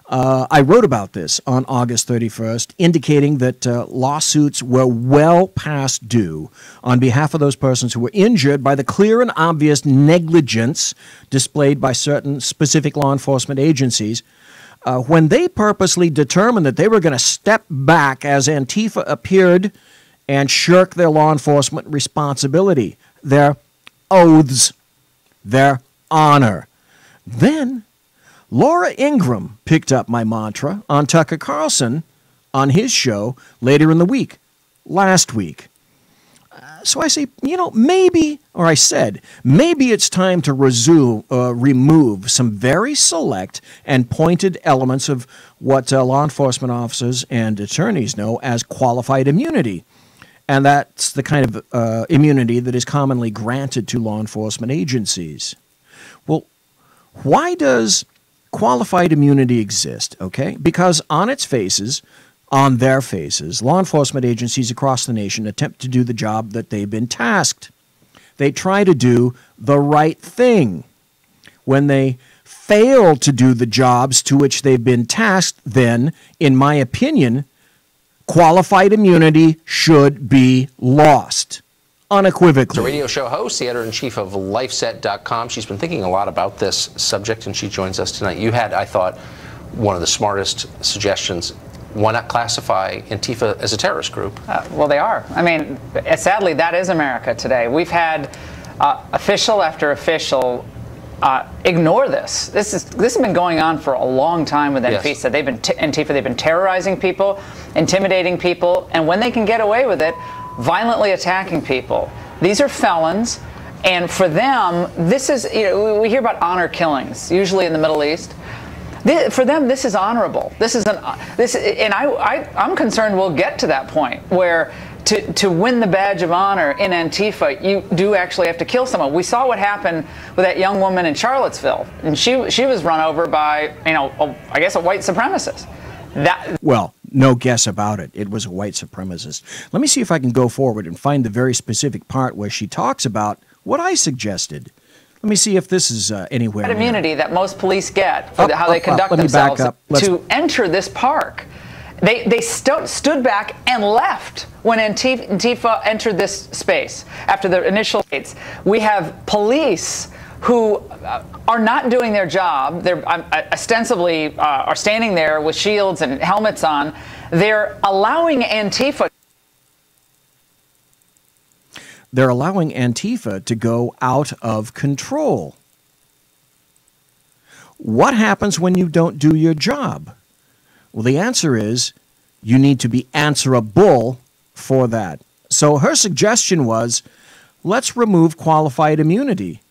I wrote about this on August 31st, indicating that lawsuits were well past due on behalf of those persons who were injured by the clear and obvious negligence displayed by certain specific law enforcement agencies when they purposely determined that they were going to step back as Antifa appeared and shirk their law enforcement responsibility, their oaths, their honor. Then Laura Ingraham picked up my mantra on Tucker Carlson on his show later in the week, last week. So I say, maybe it's time to remove some very select and pointed elements of what law enforcement officers and attorneys know as qualified immunity. And that's the kind of immunity that is commonly granted to law enforcement agencies. Well, why does qualified immunity exist? Okay, because on their faces, law enforcement agencies across the nation attempt to do the job that they've been tasked. They try to do the right thing. When they fail to do the jobs to which they've been tasked, then, in my opinion, qualified immunity should be lost, unequivocally. The radio show host, the editor-in-chief of LifeSet.com. She's been thinking a lot about this subject, and she joins us tonight. You had, I thought, one of the smartest suggestions. Why not classify Antifa as a terrorist group? Well, they are. I mean, sadly, that is America today. We've had official after official ignore this. This has been going on for a long time with Antifa. Yes. Antifa. They've been terrorizing people, intimidating people, and when they can get away with it, violently attacking people. These are felons, and for them, this is. We hear about honor killings, usually in the Middle East. For them, this is honorable. And I'm concerned we'll get to that point where to win the badge of honor in Antifa, you do actually have to kill someone. We saw what happened with that young woman in Charlottesville, and she was run over by, I guess a white supremacist. Well, no guess about it. It was a white supremacist. Let me see if I can go forward and find the very specific part where she talks about what I suggested. Let me see if this is anywhere. That immunity that most police get for how they conduct themselves to enter this park. They stood back and left when Antifa entered this space after the initial dates. We have police who are not doing their job. They're ostensibly are standing there with shields and helmets on. They're allowing Antifa. They're allowing Antifa to go out of control. What happens when you don't do your job? Well, the answer is you need to be answerable for that. So her suggestion was, let's remove qualified immunity.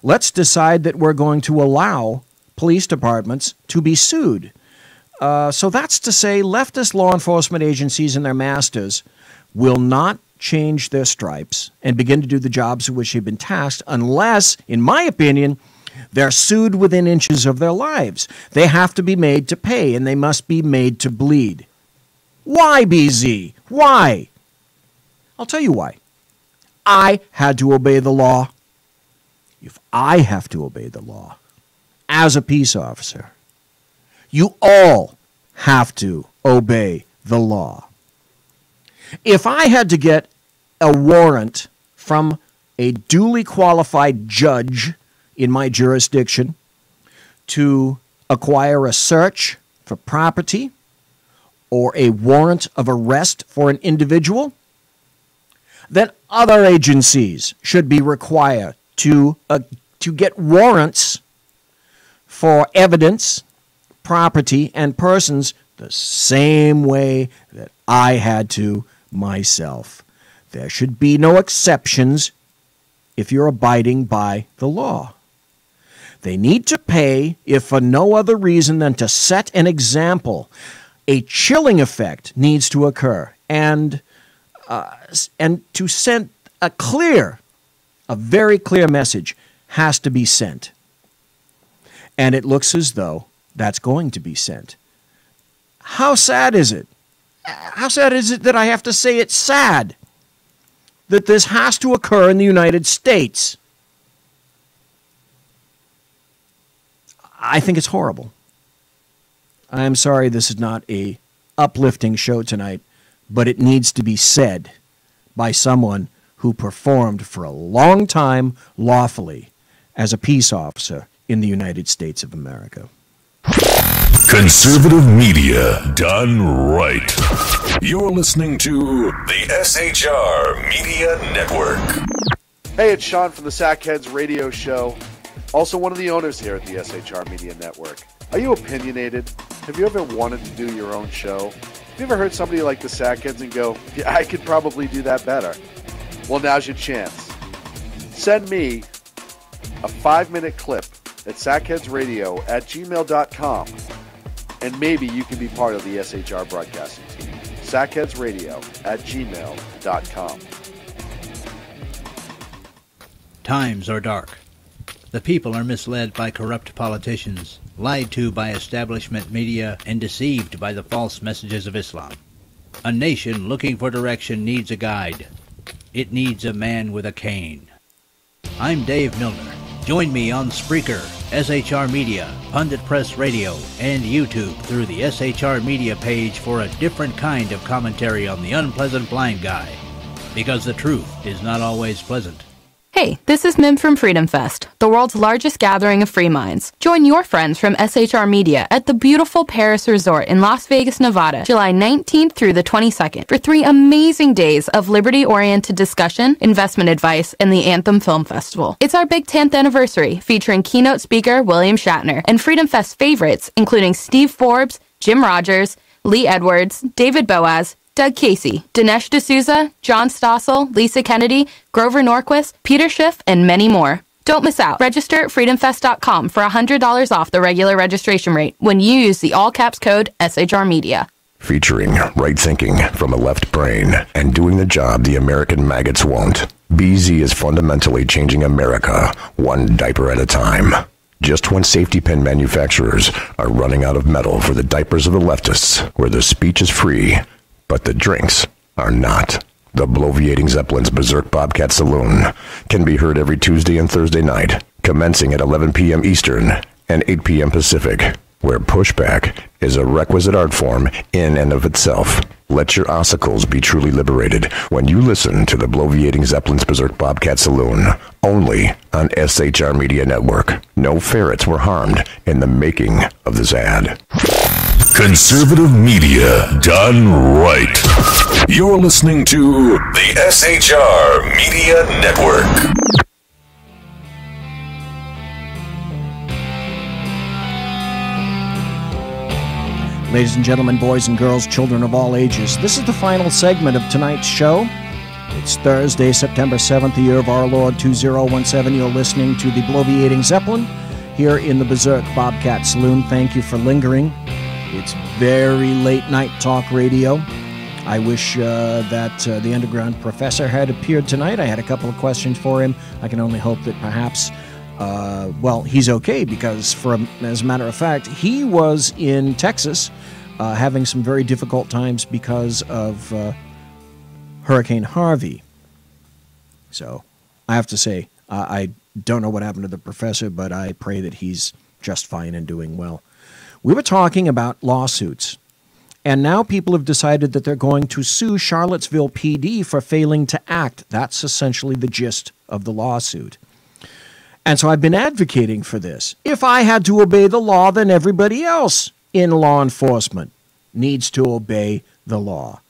Let's decide that we're going to allow police departments to be sued. So that's to say leftist law enforcement agencies and their masters will not change their stripes and begin to do the jobs to which they've been tasked unless, in my opinion, they're sued within inches of their lives. They have to be made to pay, and they must be made to bleed. Why, BZ? Why? I'll tell you why. I had to obey the law. If I have to obey the law as a peace officer, you all have to obey the law. If I had to get a warrant from a duly qualified judge in my jurisdiction to acquire a search for property or a warrant of arrest for an individual, then other agencies should be required to get warrants for evidence, property, and persons the same way that I had to myself. There should be no exceptions if you're abiding by the law. They need to pay if for no other reason than to set an example. A chilling effect needs to occur, and to send a very clear message has to be sent. And it looks as though that's going to be sent. How sad is it? How sad is it that I have to say it's sad that this has to occur in the United States? I think it's horrible. I'm sorry this is not a uplifting show tonight, but it needs to be said by someone who performed for a long time lawfully as a peace officer in the United States of America. Conservative media done right. You're listening to the SHR Media Network. Hey, it's Sean from the Sackheads Radio Show, also one of the owners here at the SHR Media Network. Are you opinionated? Have you ever wanted to do your own show? Have you ever heard somebody like the Sackheads and go, yeah, I could probably do that better? Well, now's your chance. Send me a 5-minute clip at sackheadsradio@gmail.com, and maybe you can be part of the SHR broadcasting team. sackheadsradio@gmail.com. Times are dark. The people are misled by corrupt politicians, lied to by establishment media, and deceived by the false messages of Islam. A nation looking for direction needs a guide. It needs a man with a cane. I'm Dave Milner. Join me on Spreaker, SHR Media, Pundit Press Radio, and YouTube through the SHR Media page for a different kind of commentary on the unpleasant blind guy. Because the truth is not always pleasant. Hey, this is Mim from Freedom Fest, the world's largest gathering of free minds. Join your friends from SHR Media at the beautiful Paris Resort in Las Vegas, Nevada, July 19th through the 22nd for 3 amazing days of liberty-oriented discussion, investment advice, and the Anthem Film Festival. It's our big 10th anniversary, featuring keynote speaker William Shatner and Freedom Fest favorites, including Steve Forbes, Jim Rogers, Lee Edwards, David Boaz, Doug Casey, Dinesh D'Souza, John Stossel, Lisa Kennedy, Grover Norquist, Peter Schiff, and many more. Don't miss out. Register at freedomfest.com for $100 off the regular registration rate when you use the all-caps code SHR Media. Featuring right thinking from a left brain and doing the job the American maggots won't. BZ is fundamentally changing America one diaper at a time. Just when safety pin manufacturers are running out of metal for the diapers of the leftists, where the speech is free, but the drinks are not. The Bloviating Zeppelin's Berserk Bobcat Saloon can be heard every Tuesday and Thursday night, commencing at 11 p.m. Eastern and 8 p.m. Pacific, where pushback is a requisite art form in and of itself. Let your ossicles be truly liberated when you listen to the Bloviating Zeppelin's Berserk Bobcat Saloon, only on SHR Media Network. No ferrets were harmed in the making of this ad. Conservative media done right. You're listening to the SHR Media Network. Ladies and gentlemen, boys and girls, children of all ages, this is the final segment of tonight's show. It's Thursday, September 7th, the year of our Lord 2017. You're listening to the Bloviating Zeppelin here in the Berserk Bobcat Saloon. Thank you for lingering. It's very late night talk radio. I wish that the underground professor had appeared tonight. I had a couple of questions for him. I can only hope that perhaps, well, he's okay because, as a matter of fact, he was in Texas having some very difficult times because of Hurricane Harvey. So I have to say, I don't know what happened to the professor, but I pray that he's just fine and doing well. We were talking about lawsuits, and now people have decided that they're going to sue Charlottesville PD for failing to act. That's essentially the gist of the lawsuit. And so I've been advocating for this. If I had to obey the law, then everybody else in law enforcement needs to obey the law.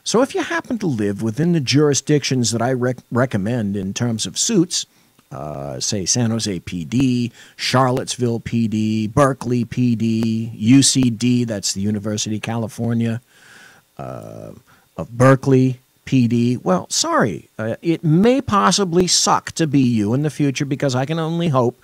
So if you happen to live within the jurisdictions that I recommend in terms of suits, say San Jose PD, Charlottesville PD, Berkeley PD, UCD, that's the University of California, of Berkeley PD. Well, sorry, it may possibly suck to be you in the future because I can only hope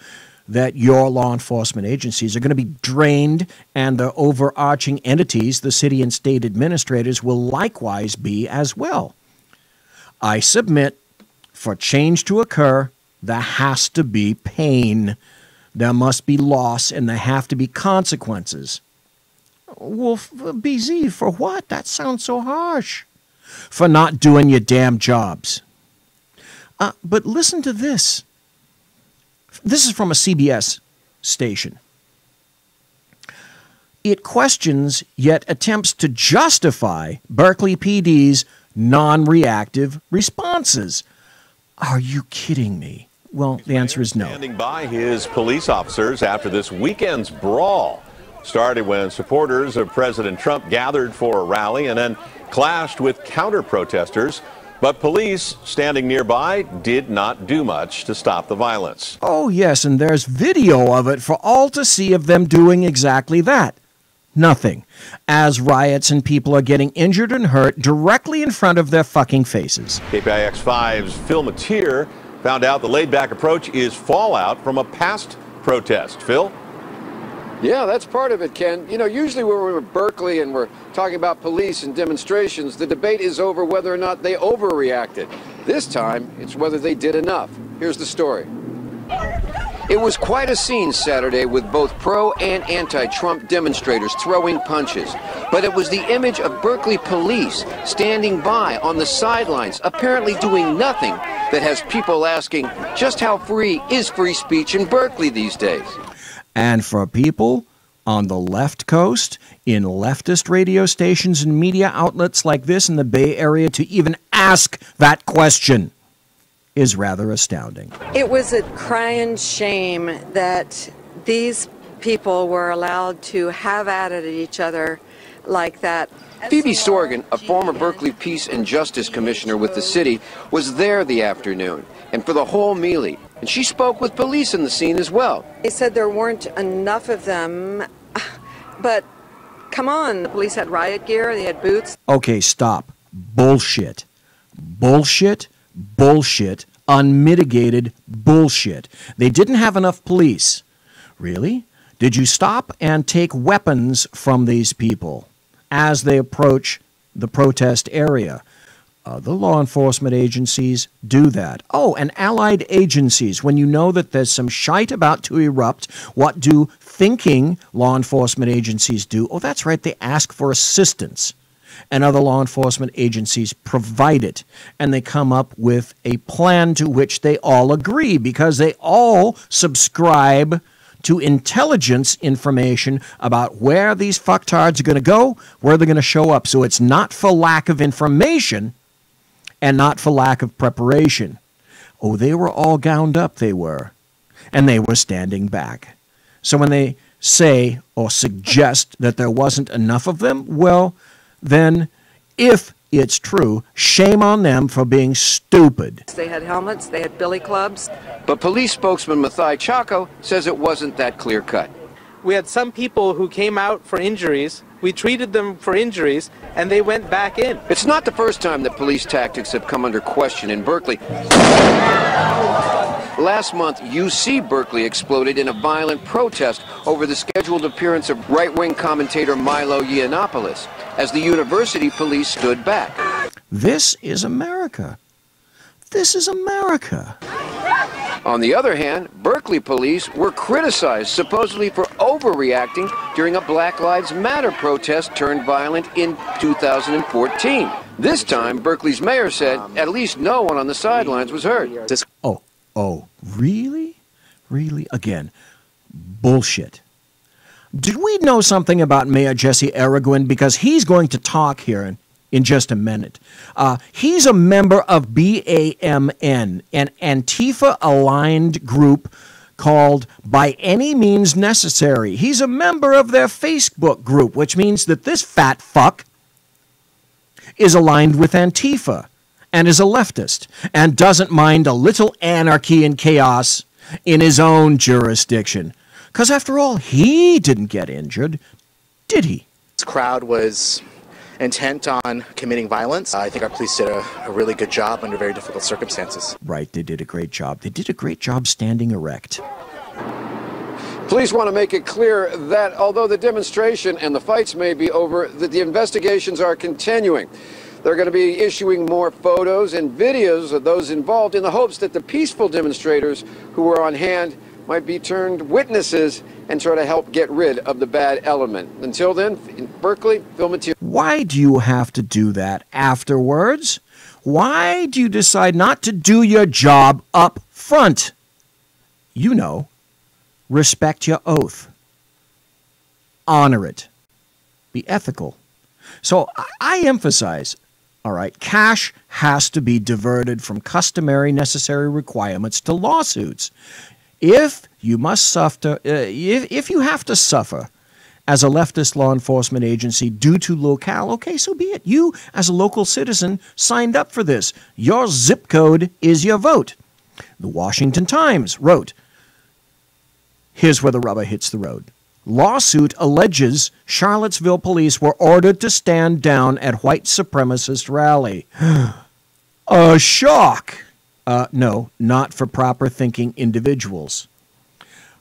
that your law enforcement agencies are going to be drained and the overarching entities, the city and state administrators, will likewise be as well. I submit, for change to occur, there has to be pain. There must be loss, and there have to be consequences. Well, BZ, for what? That sounds so harsh. For not doing your damn jobs. But listen to this. This is from a CBS station. It questions, yet attempts to justify Berkeley PD's non-reactive responses. Are you kidding me? Well, the answer is no. Standing by his police officers after this weekend's brawl started when supporters of President Trump gathered for a rally and then clashed with counter-protesters. But police standing nearby did not do much to stop the violence. Oh, yes, and there's video of it for all to see of them doing exactly that. Nothing. As riots and people are getting injured and hurt directly in front of their fucking faces. KPIX5's Phil Mateer found out the laid-back approach is fallout from a past protest. Phil? Yeah, that's part of it, Ken. You know, usually when we're in Berkeley and we're talking about police and demonstrations, the debate is over whether or not they overreacted. This time, it's whether they did enough. Here's the story. It was quite a scene Saturday with both pro and anti-Trump demonstrators throwing punches. But it was the image of Berkeley police standing by on the sidelines, apparently doing nothing, that has people asking just how free is free speech in Berkeley these days. And for people on the left coast, in leftist radio stations and media outlets like this in the Bay Area to even ask that question. is rather astounding. It was a crying shame that these people were allowed to have at it at each other like that. Phoebe Sorgan, a former Berkeley Peace and Justice Commissioner with the city, was there the afternoon and for the whole melee. And she spoke with police in the scene as well. They said there weren't enough of them, but come on, the police had riot gear, they had boots. Okay, stop. Bullshit. Bullshit. Bullshit. Unmitigated bullshit. They didn't have enough police. Really? Did you stop and take weapons from these people as they approach the protest area? Other law enforcement agencies do that. Oh, and allied agencies, when you know that there's some shite about to erupt, what do thinking law enforcement agencies do? Oh, that's right, they ask for assistance. And other law enforcement agencies provide it. And they come up with a plan to which they all agree because they all subscribe to intelligence information about where these fucktards are going to go, where they're going to show up. So it's not for lack of information and not for lack of preparation. Oh, they were all gowned up, they were. And they were standing back. So when they say or suggest that there wasn't enough of them, well, then if it's true, shame on them for being stupid. They had helmets, they had billy clubs. But police spokesman Mathai Chaco says it wasn't that clear-cut. We had some people who came out for injuries. We treated them for injuries, and they went back in. It's not the first time that police tactics have come under question in Berkeley. Last month, UC Berkeley exploded in a violent protest over the scheduled appearance of right-wing commentator Milo Yiannopoulos, as the university police stood back. This is America. This is America. On the other hand, Berkeley police were criticized supposedly for overreacting during a Black Lives Matter protest turned violent in 2014. This time, Berkeley's mayor said at least no one on the sidelines was hurt. Oh, really? Really? Again, bullshit. Did we know something about Mayor Jesse Arreguin? Because he's going to talk here in just a minute. He's a member of BAMN, an Antifa-aligned group called By Any Means Necessary. He's a member of their Facebook group, which means that this fat fuck is aligned with Antifa and is a leftist and doesn't mind a little anarchy and chaos in his own jurisdiction. Because after all, he didn't get injured, did he? This crowd was intent on committing violence. I think our police did a really good job under very difficult circumstances. Right, they did a great job. They did a great job standing erect. Police want to make it clear that although the demonstration and the fights may be over, that the investigations are continuing. They're going to be issuing more photos and videos of those involved in the hopes that the peaceful demonstrators who were on hand might be turned witnesses and try to help get rid of the bad element. Until then, in Berkeley, film material. Why do you have to do that afterwards? Why do you decide not to do your job up front? You know, respect your oath. Honor it. Be ethical. So I emphasize, all right, cash has to be diverted from customary necessary requirements to lawsuits. If you must suffer, if you have to suffer as a leftist law enforcement agency due to locale, okay, so be it. You, as a local citizen, signed up for this. Your zip code is your vote. The Washington Times wrote, here's where the rubber hits the road. Lawsuit alleges Charlottesville police were ordered to stand down at white supremacist rally. A shock. No, not for proper thinking individuals.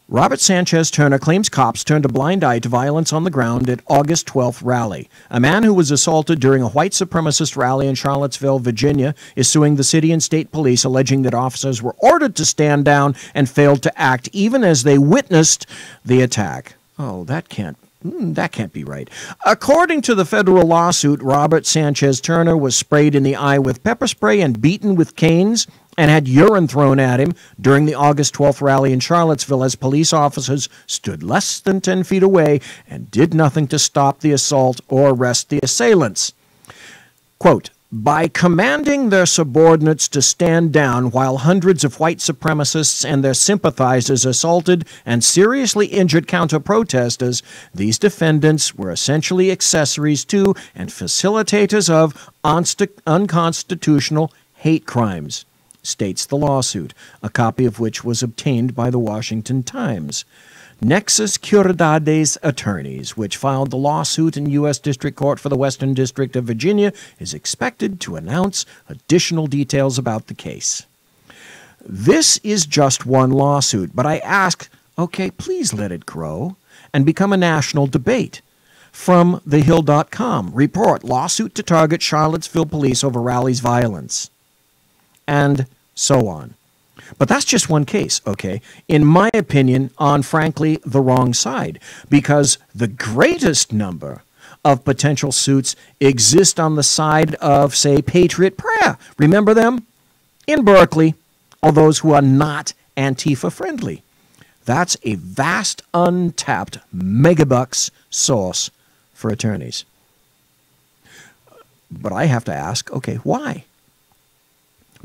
Robert Sanchez Turner claims cops turned a blind eye to violence on the ground at August 12th rally. A man who was assaulted during a white supremacist rally in Charlottesville, Virginia, is suing the city and state police, alleging that officers were ordered to stand down and failed to act even as they witnessed the attack. Oh, that can't be right. According to the federal lawsuit, Robert Sanchez Turner was sprayed in the eye with pepper spray and beaten with canes and had urine thrown at him during the August 12th rally in Charlottesville as police officers stood less than 10 feet away and did nothing to stop the assault or arrest the assailants. Quote, by commanding their subordinates to stand down while hundreds of white supremacists and their sympathizers assaulted and seriously injured counter-protesters, these defendants were essentially accessories to and facilitators of unconstitutional hate crimes, states the lawsuit, a copy of which was obtained by the Washington Times. Nexus Curidades attorneys, which filed the lawsuit in U.S. District Court for the Western District of Virginia, is expected to announce additional details about the case. This is just one lawsuit, but I ask, okay, please let it grow and become a national debate. From thehill.com, report, lawsuit to target Charlottesville police over rallies violence. And so on. But that's just one case, okay? In my opinion, on frankly the wrong side, because the greatest number of potential suits exist on the side of, say, Patriot Prayer. Remember them? In Berkeley, or those who are not Antifa friendly. That's a vast, untapped megabucks source for attorneys. But I have to ask, okay, why?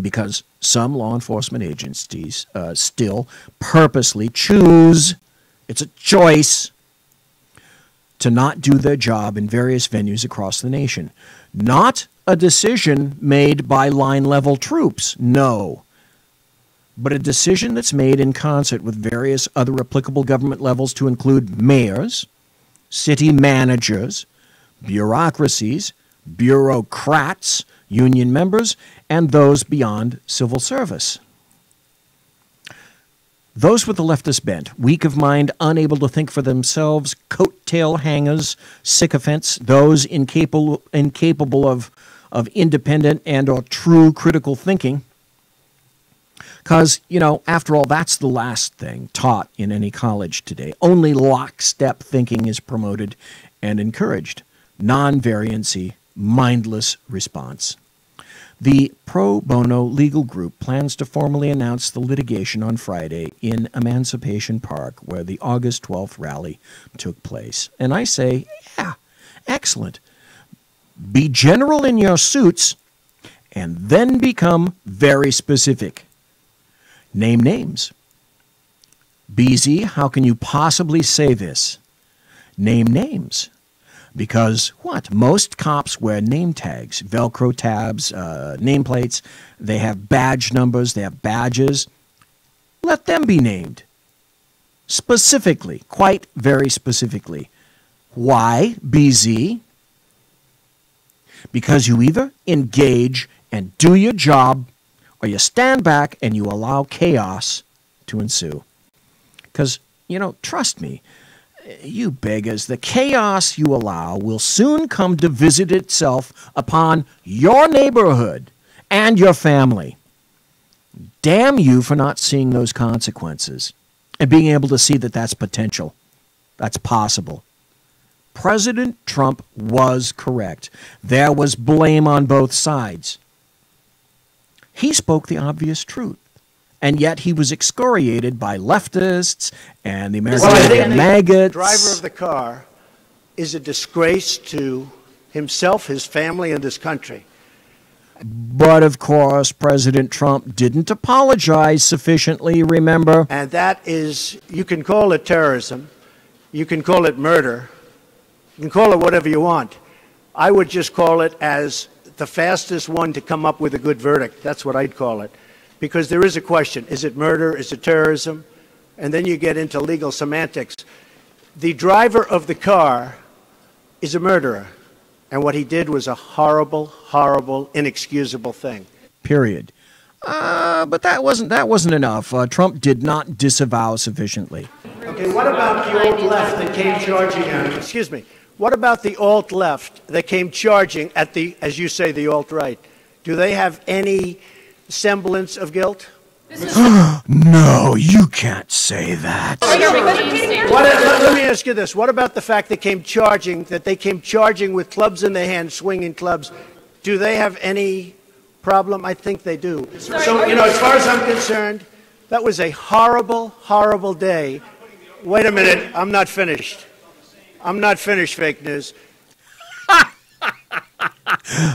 Because some law enforcement agencies still purposely choose, it's a choice, to not do their job in various venues across the nation. Not a decision made by line-level troops, no, but a decision that's made in concert with various other applicable government levels to include mayors, city managers, bureaucracies, bureaucrats, union members, and those beyond civil service. Those with the leftist bent, weak of mind, unable to think for themselves, coattail hangers, sycophants, those incapable of independent and or true critical thinking. Because, you know, after all, that's the last thing taught in any college today. Only lockstep thinking is promoted and encouraged. Non-variancy, mindless response. The pro bono legal group plans to formally announce the litigation on Friday in Emancipation Park, where the August 12th rally took place. And I say, yeah, excellent. Be general in your suits and then become very specific. Name names. BZ, how can you possibly say this? Name names. Because what? Most cops wear name tags, Velcro tabs, nameplates. They have badge numbers. They have badges. Let them be named. Specifically, quite very specifically. Why, BZ? Because you either engage and do your job, or you stand back and you allow chaos to ensue. Because, you know, trust me, you beggars, the chaos you allow will soon come to visit itself upon your neighborhood and your family. Damn you for not seeing those consequences and being able to see that that's potential. That's possible. President Trump was correct. There was blame on both sides. He spoke the obvious truth. And yet he was excoriated by leftists and the American maggots. The driver of the car is a disgrace to himself, his family, and this country. But, of course, President Trump didn't apologize sufficiently, remember? And that is, you can call it terrorism. You can call it murder. You can call it whatever you want. I would just call it as the fastest one to come up with a good verdict. That's what I'd call it. Because there is a question. Is it murder? Is it terrorism? And then you get into legal semantics. The driver of the car is a murderer. And what he did was a horrible, horrible, inexcusable thing. Period. But that wasn't enough. Trump did not disavow sufficiently. Okay, what about the alt-left that came charging at him? Excuse me. What about the alt-left that came charging at the, as you say, the alt-right? Do they have any semblance of guilt? No, you can't say that. Let me ask you this. What about the fact they came charging with clubs in their hands, swinging clubs? Do they have any problem? I think they do. So, you know, as far as I'm concerned, that was a horrible, horrible day. Wait a minute. I'm not finished. I'm not finished, fake news.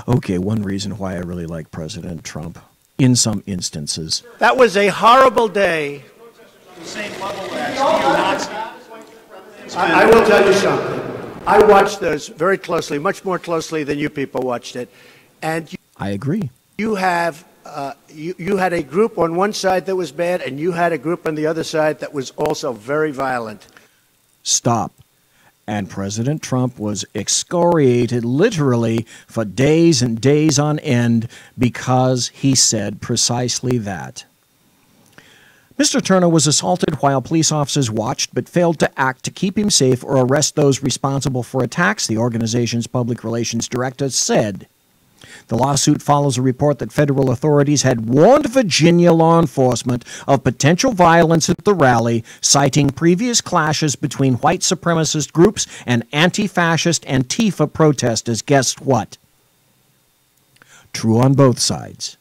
Okay, one reason why I really like President Trump, in some instances. That was a horrible day. I will tell you something. I watched those very closely, much more closely than you people watched it. And I agree. You have you had a group on one side that was bad, and you had a group on the other side that was also very violent. Stop. And President Trump was excoriated literally for days and days on end because he said precisely that. Mr. Turner was assaulted while police officers watched but failed to act to keep him safe or arrest those responsible for attacks, the organization's public relations director said. The lawsuit follows a report that federal authorities had warned Virginia law enforcement of potential violence at the rally, citing previous clashes between white supremacist groups and anti-fascist Antifa protesters. Guess what? True on both sides.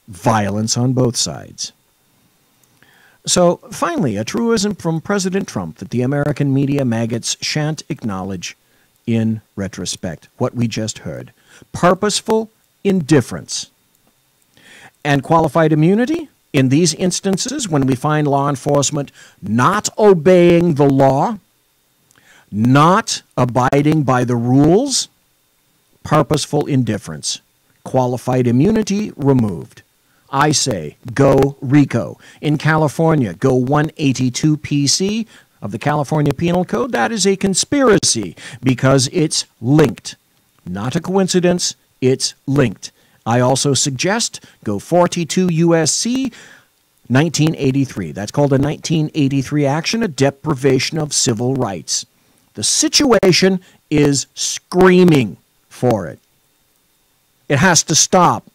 Violence on both sides. So, finally, a truism from President Trump that the American media maggots shan't acknowledge in retrospect, what we just heard. Purposeful indifference. And qualified immunity? In these instances, when we find law enforcement not obeying the law, not abiding by the rules, purposeful indifference. Qualified immunity removed. I say, go RICO. In California, go 182 PC of the California Penal Code. That is a conspiracy because it's linked. Not a coincidence, it's linked. I also suggest go 42 USC 1983. That's called a 1983 action, a deprivation of civil rights. The situation is screaming for it. It has to stop.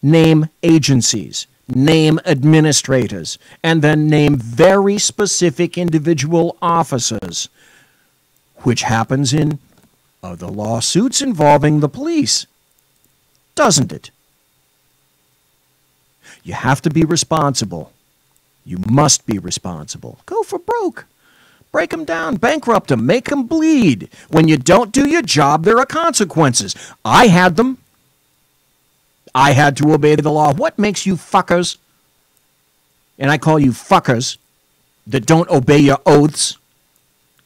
Name agencies, name administrators, and then name very specific individual officers, which happens in the lawsuits involving the police, doesn't it? You have to be responsible. You must be responsible. Go for broke. Break them down, bankrupt them, make them bleed. When you don't do your job, there are consequences. I had them. I had to obey the law. What makes you fuckers, and I call you fuckers, that don't obey your oaths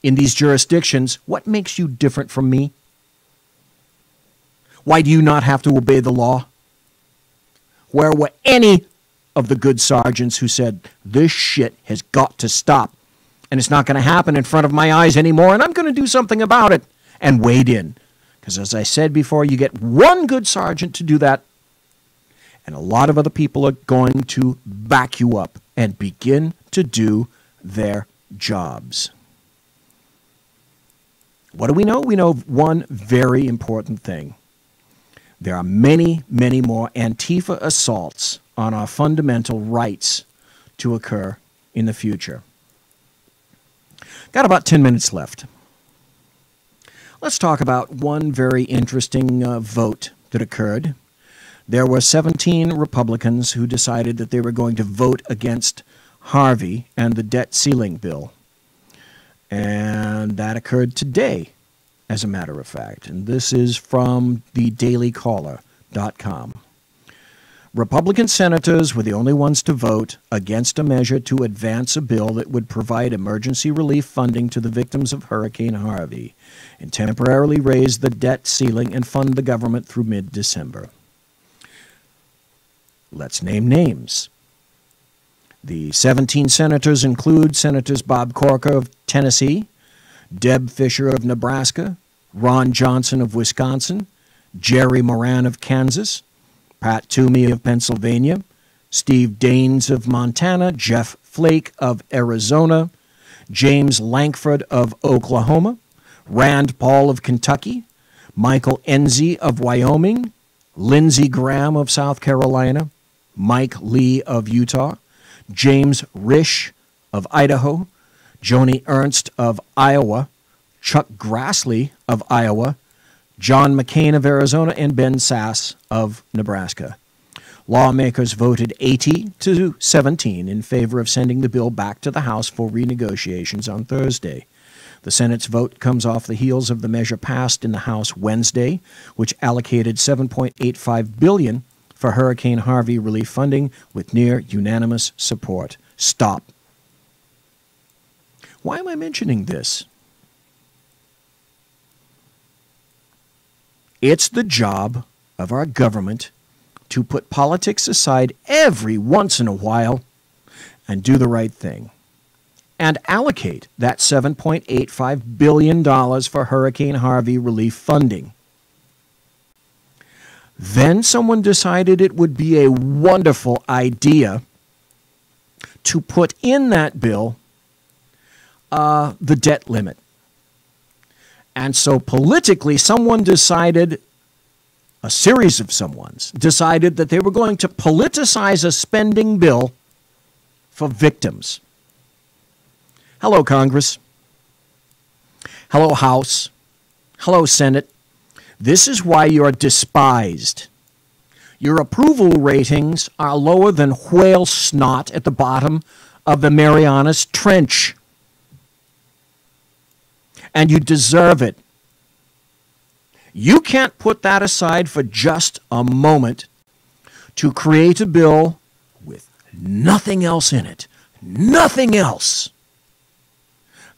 in these jurisdictions, what makes you different from me? Why do you not have to obey the law? Where were any of the good sergeants who said, this shit has got to stop, and it's not going to happen in front of my eyes anymore, and I'm going to do something about it, and weighed in? Because as I said before, you get one good sergeant to do that, and a lot of other people are going to back you up and begin to do their jobs. What do we know? We know one very important thing. There are many, many more Antifa assaults on our fundamental rights to occur in the future. Got about 10 minutes left. Let's talk about one very interesting vote that occurred. There were 17 Republicans who decided that they were going to vote against Harvey and the debt ceiling bill. And that occurred today, as a matter of fact. And this is from the dailycaller.com. Republican senators were the only ones to vote against a measure to advance a bill that would provide emergency relief funding to the victims of Hurricane Harvey and temporarily raise the debt ceiling and fund the government through mid-December. Let's name names. The 17 senators include Senators Bob Corker of Tennessee, Deb Fischer of Nebraska, Ron Johnson of Wisconsin, Jerry Moran of Kansas, Pat Toomey of Pennsylvania, Steve Daines of Montana, Jeff Flake of Arizona, James Lankford of Oklahoma, Rand Paul of Kentucky, Michael Enzi of Wyoming, Lindsey Graham of South Carolina, Mike Lee of Utah, James Risch of Idaho, Joni Ernst of Iowa, Chuck Grassley of Iowa, John McCain of Arizona, and Ben Sass of Nebraska. Lawmakers voted 80 to 17 in favor of sending the bill back to the House for renegotiations on Thursday. The Senate's vote comes off the heels of the measure passed in the House Wednesday, which allocated $7.85 billion for Hurricane Harvey relief funding with near unanimous support. Stop. Why am I mentioning this? It's the job of our government to put politics aside every once in a while and do the right thing and allocate that $7.85 billion for Hurricane Harvey relief funding. Then someone decided it would be a wonderful idea to put in that bill the debt limit. And so politically, someone decided, a series of someones decided that they were going to politicize a spending bill for victims. Hello, Congress. Hello, House. Hello, Senate. This is why you're despised. Your approval ratings are lower than whale snot at the bottom of the Marianas Trench. And you deserve it. You can't put that aside for just a moment to create a bill with nothing else in it. Nothing else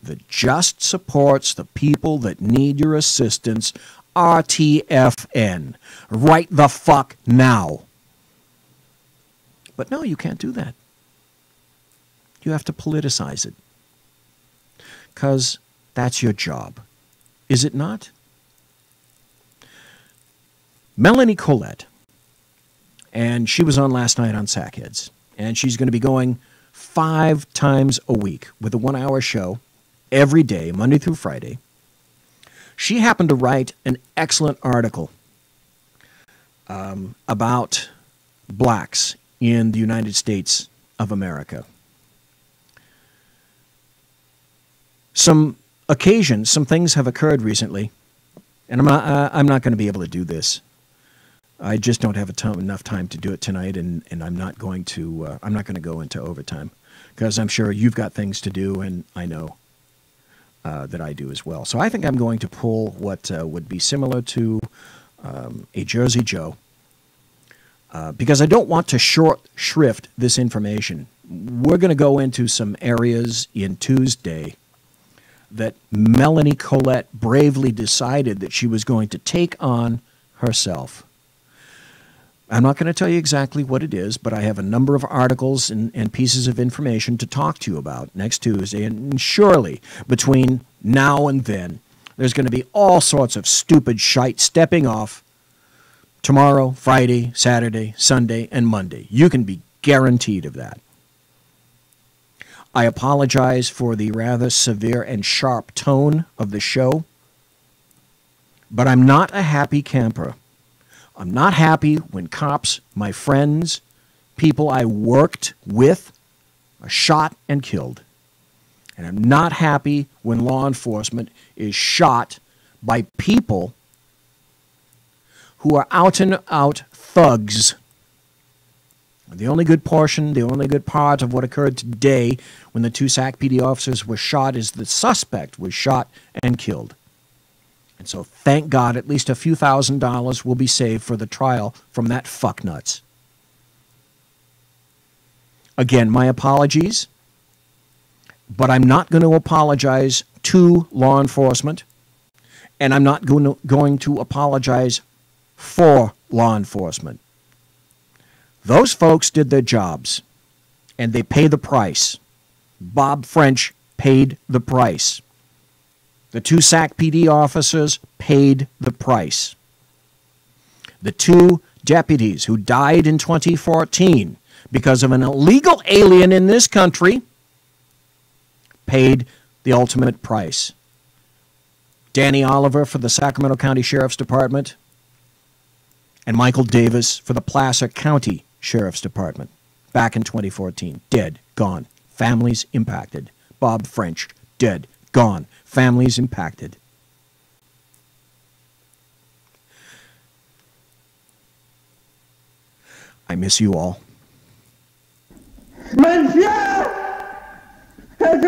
that just supports the people that need your assistance. RTFN. Right the fuck now. But no, you can't do that. You have to politicize it. Because that's your job. Is it not? Melanie Collette, and she was on last night on Sackheads, and she's going to be going 5 times a week with a 1-hour show every day, Monday through Friday. She happened to write an excellent article about blacks in the United States of America. Some occasions, some things have occurred recently, and I'm not going to be able to do this. I just don't have enough time to do it tonight, and I'm not going to go into overtime because I'm sure you've got things to do, and I know that I do as well. So I think I'm going to pull what would be similar to a Jersey Joe because I don't want to short shrift this information. We're going to go into some areas in Tuesday that Melanie Collette bravely decided that she was going to take on herself. I'm not going to tell you exactly what it is, but I have a number of articles and pieces of information to talk to you about next Tuesday. And surely between now and then, there's going to be all sorts of stupid shite stepping off tomorrow, Friday, Saturday, Sunday, and Monday. You can be guaranteed of that. I apologize for the rather severe and sharp tone of the show, but I'm not a happy camper. I'm not happy when cops, my friends, people I worked with, are shot and killed. And I'm not happy when law enforcement is shot by people who are out and out thugs. The only good portion, the only good part of what occurred today when the 2 SAC PD officers were shot is the suspect was shot and killed. And so thank God at least a few $1,000s will be saved for the trial from that fucknuts. Again, my apologies, but I'm not going to apologize to law enforcement, and I'm not going to apologize for law enforcement. Those folks did their jobs, and they pay the price. Bob French paid the price. The 2 SAC PD officers paid the price. The 2 deputies who died in 2014 because of an illegal alien in this country paid the ultimate price. Danny Oliver for the Sacramento County Sheriff's Department and Michael Davis for the Placer County Sheriff's Department back in 2014. Dead, gone, families impacted. Bob French, dead, gone, families impacted. I miss you all. Mein Chef! Er ist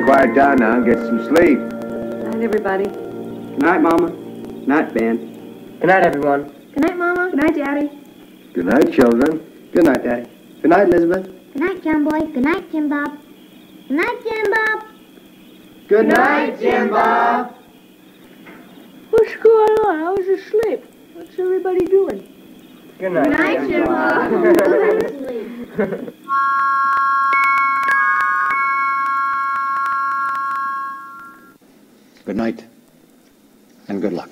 quiet down now and get some sleep. Good night, everybody. Good night, Mama. Good night, Ben. Good night, everyone. Good night, Mama. Good night, Daddy. Good night, children. Good night, Daddy. Good night, Elizabeth. Good night, John Boy. Good night, Jim Bob. Good night, Jim Bob. Good night, Jim Bob. What's going on? I was asleep. What's everybody doing? Good night, Good night, Jim Bob. Good night, and good luck.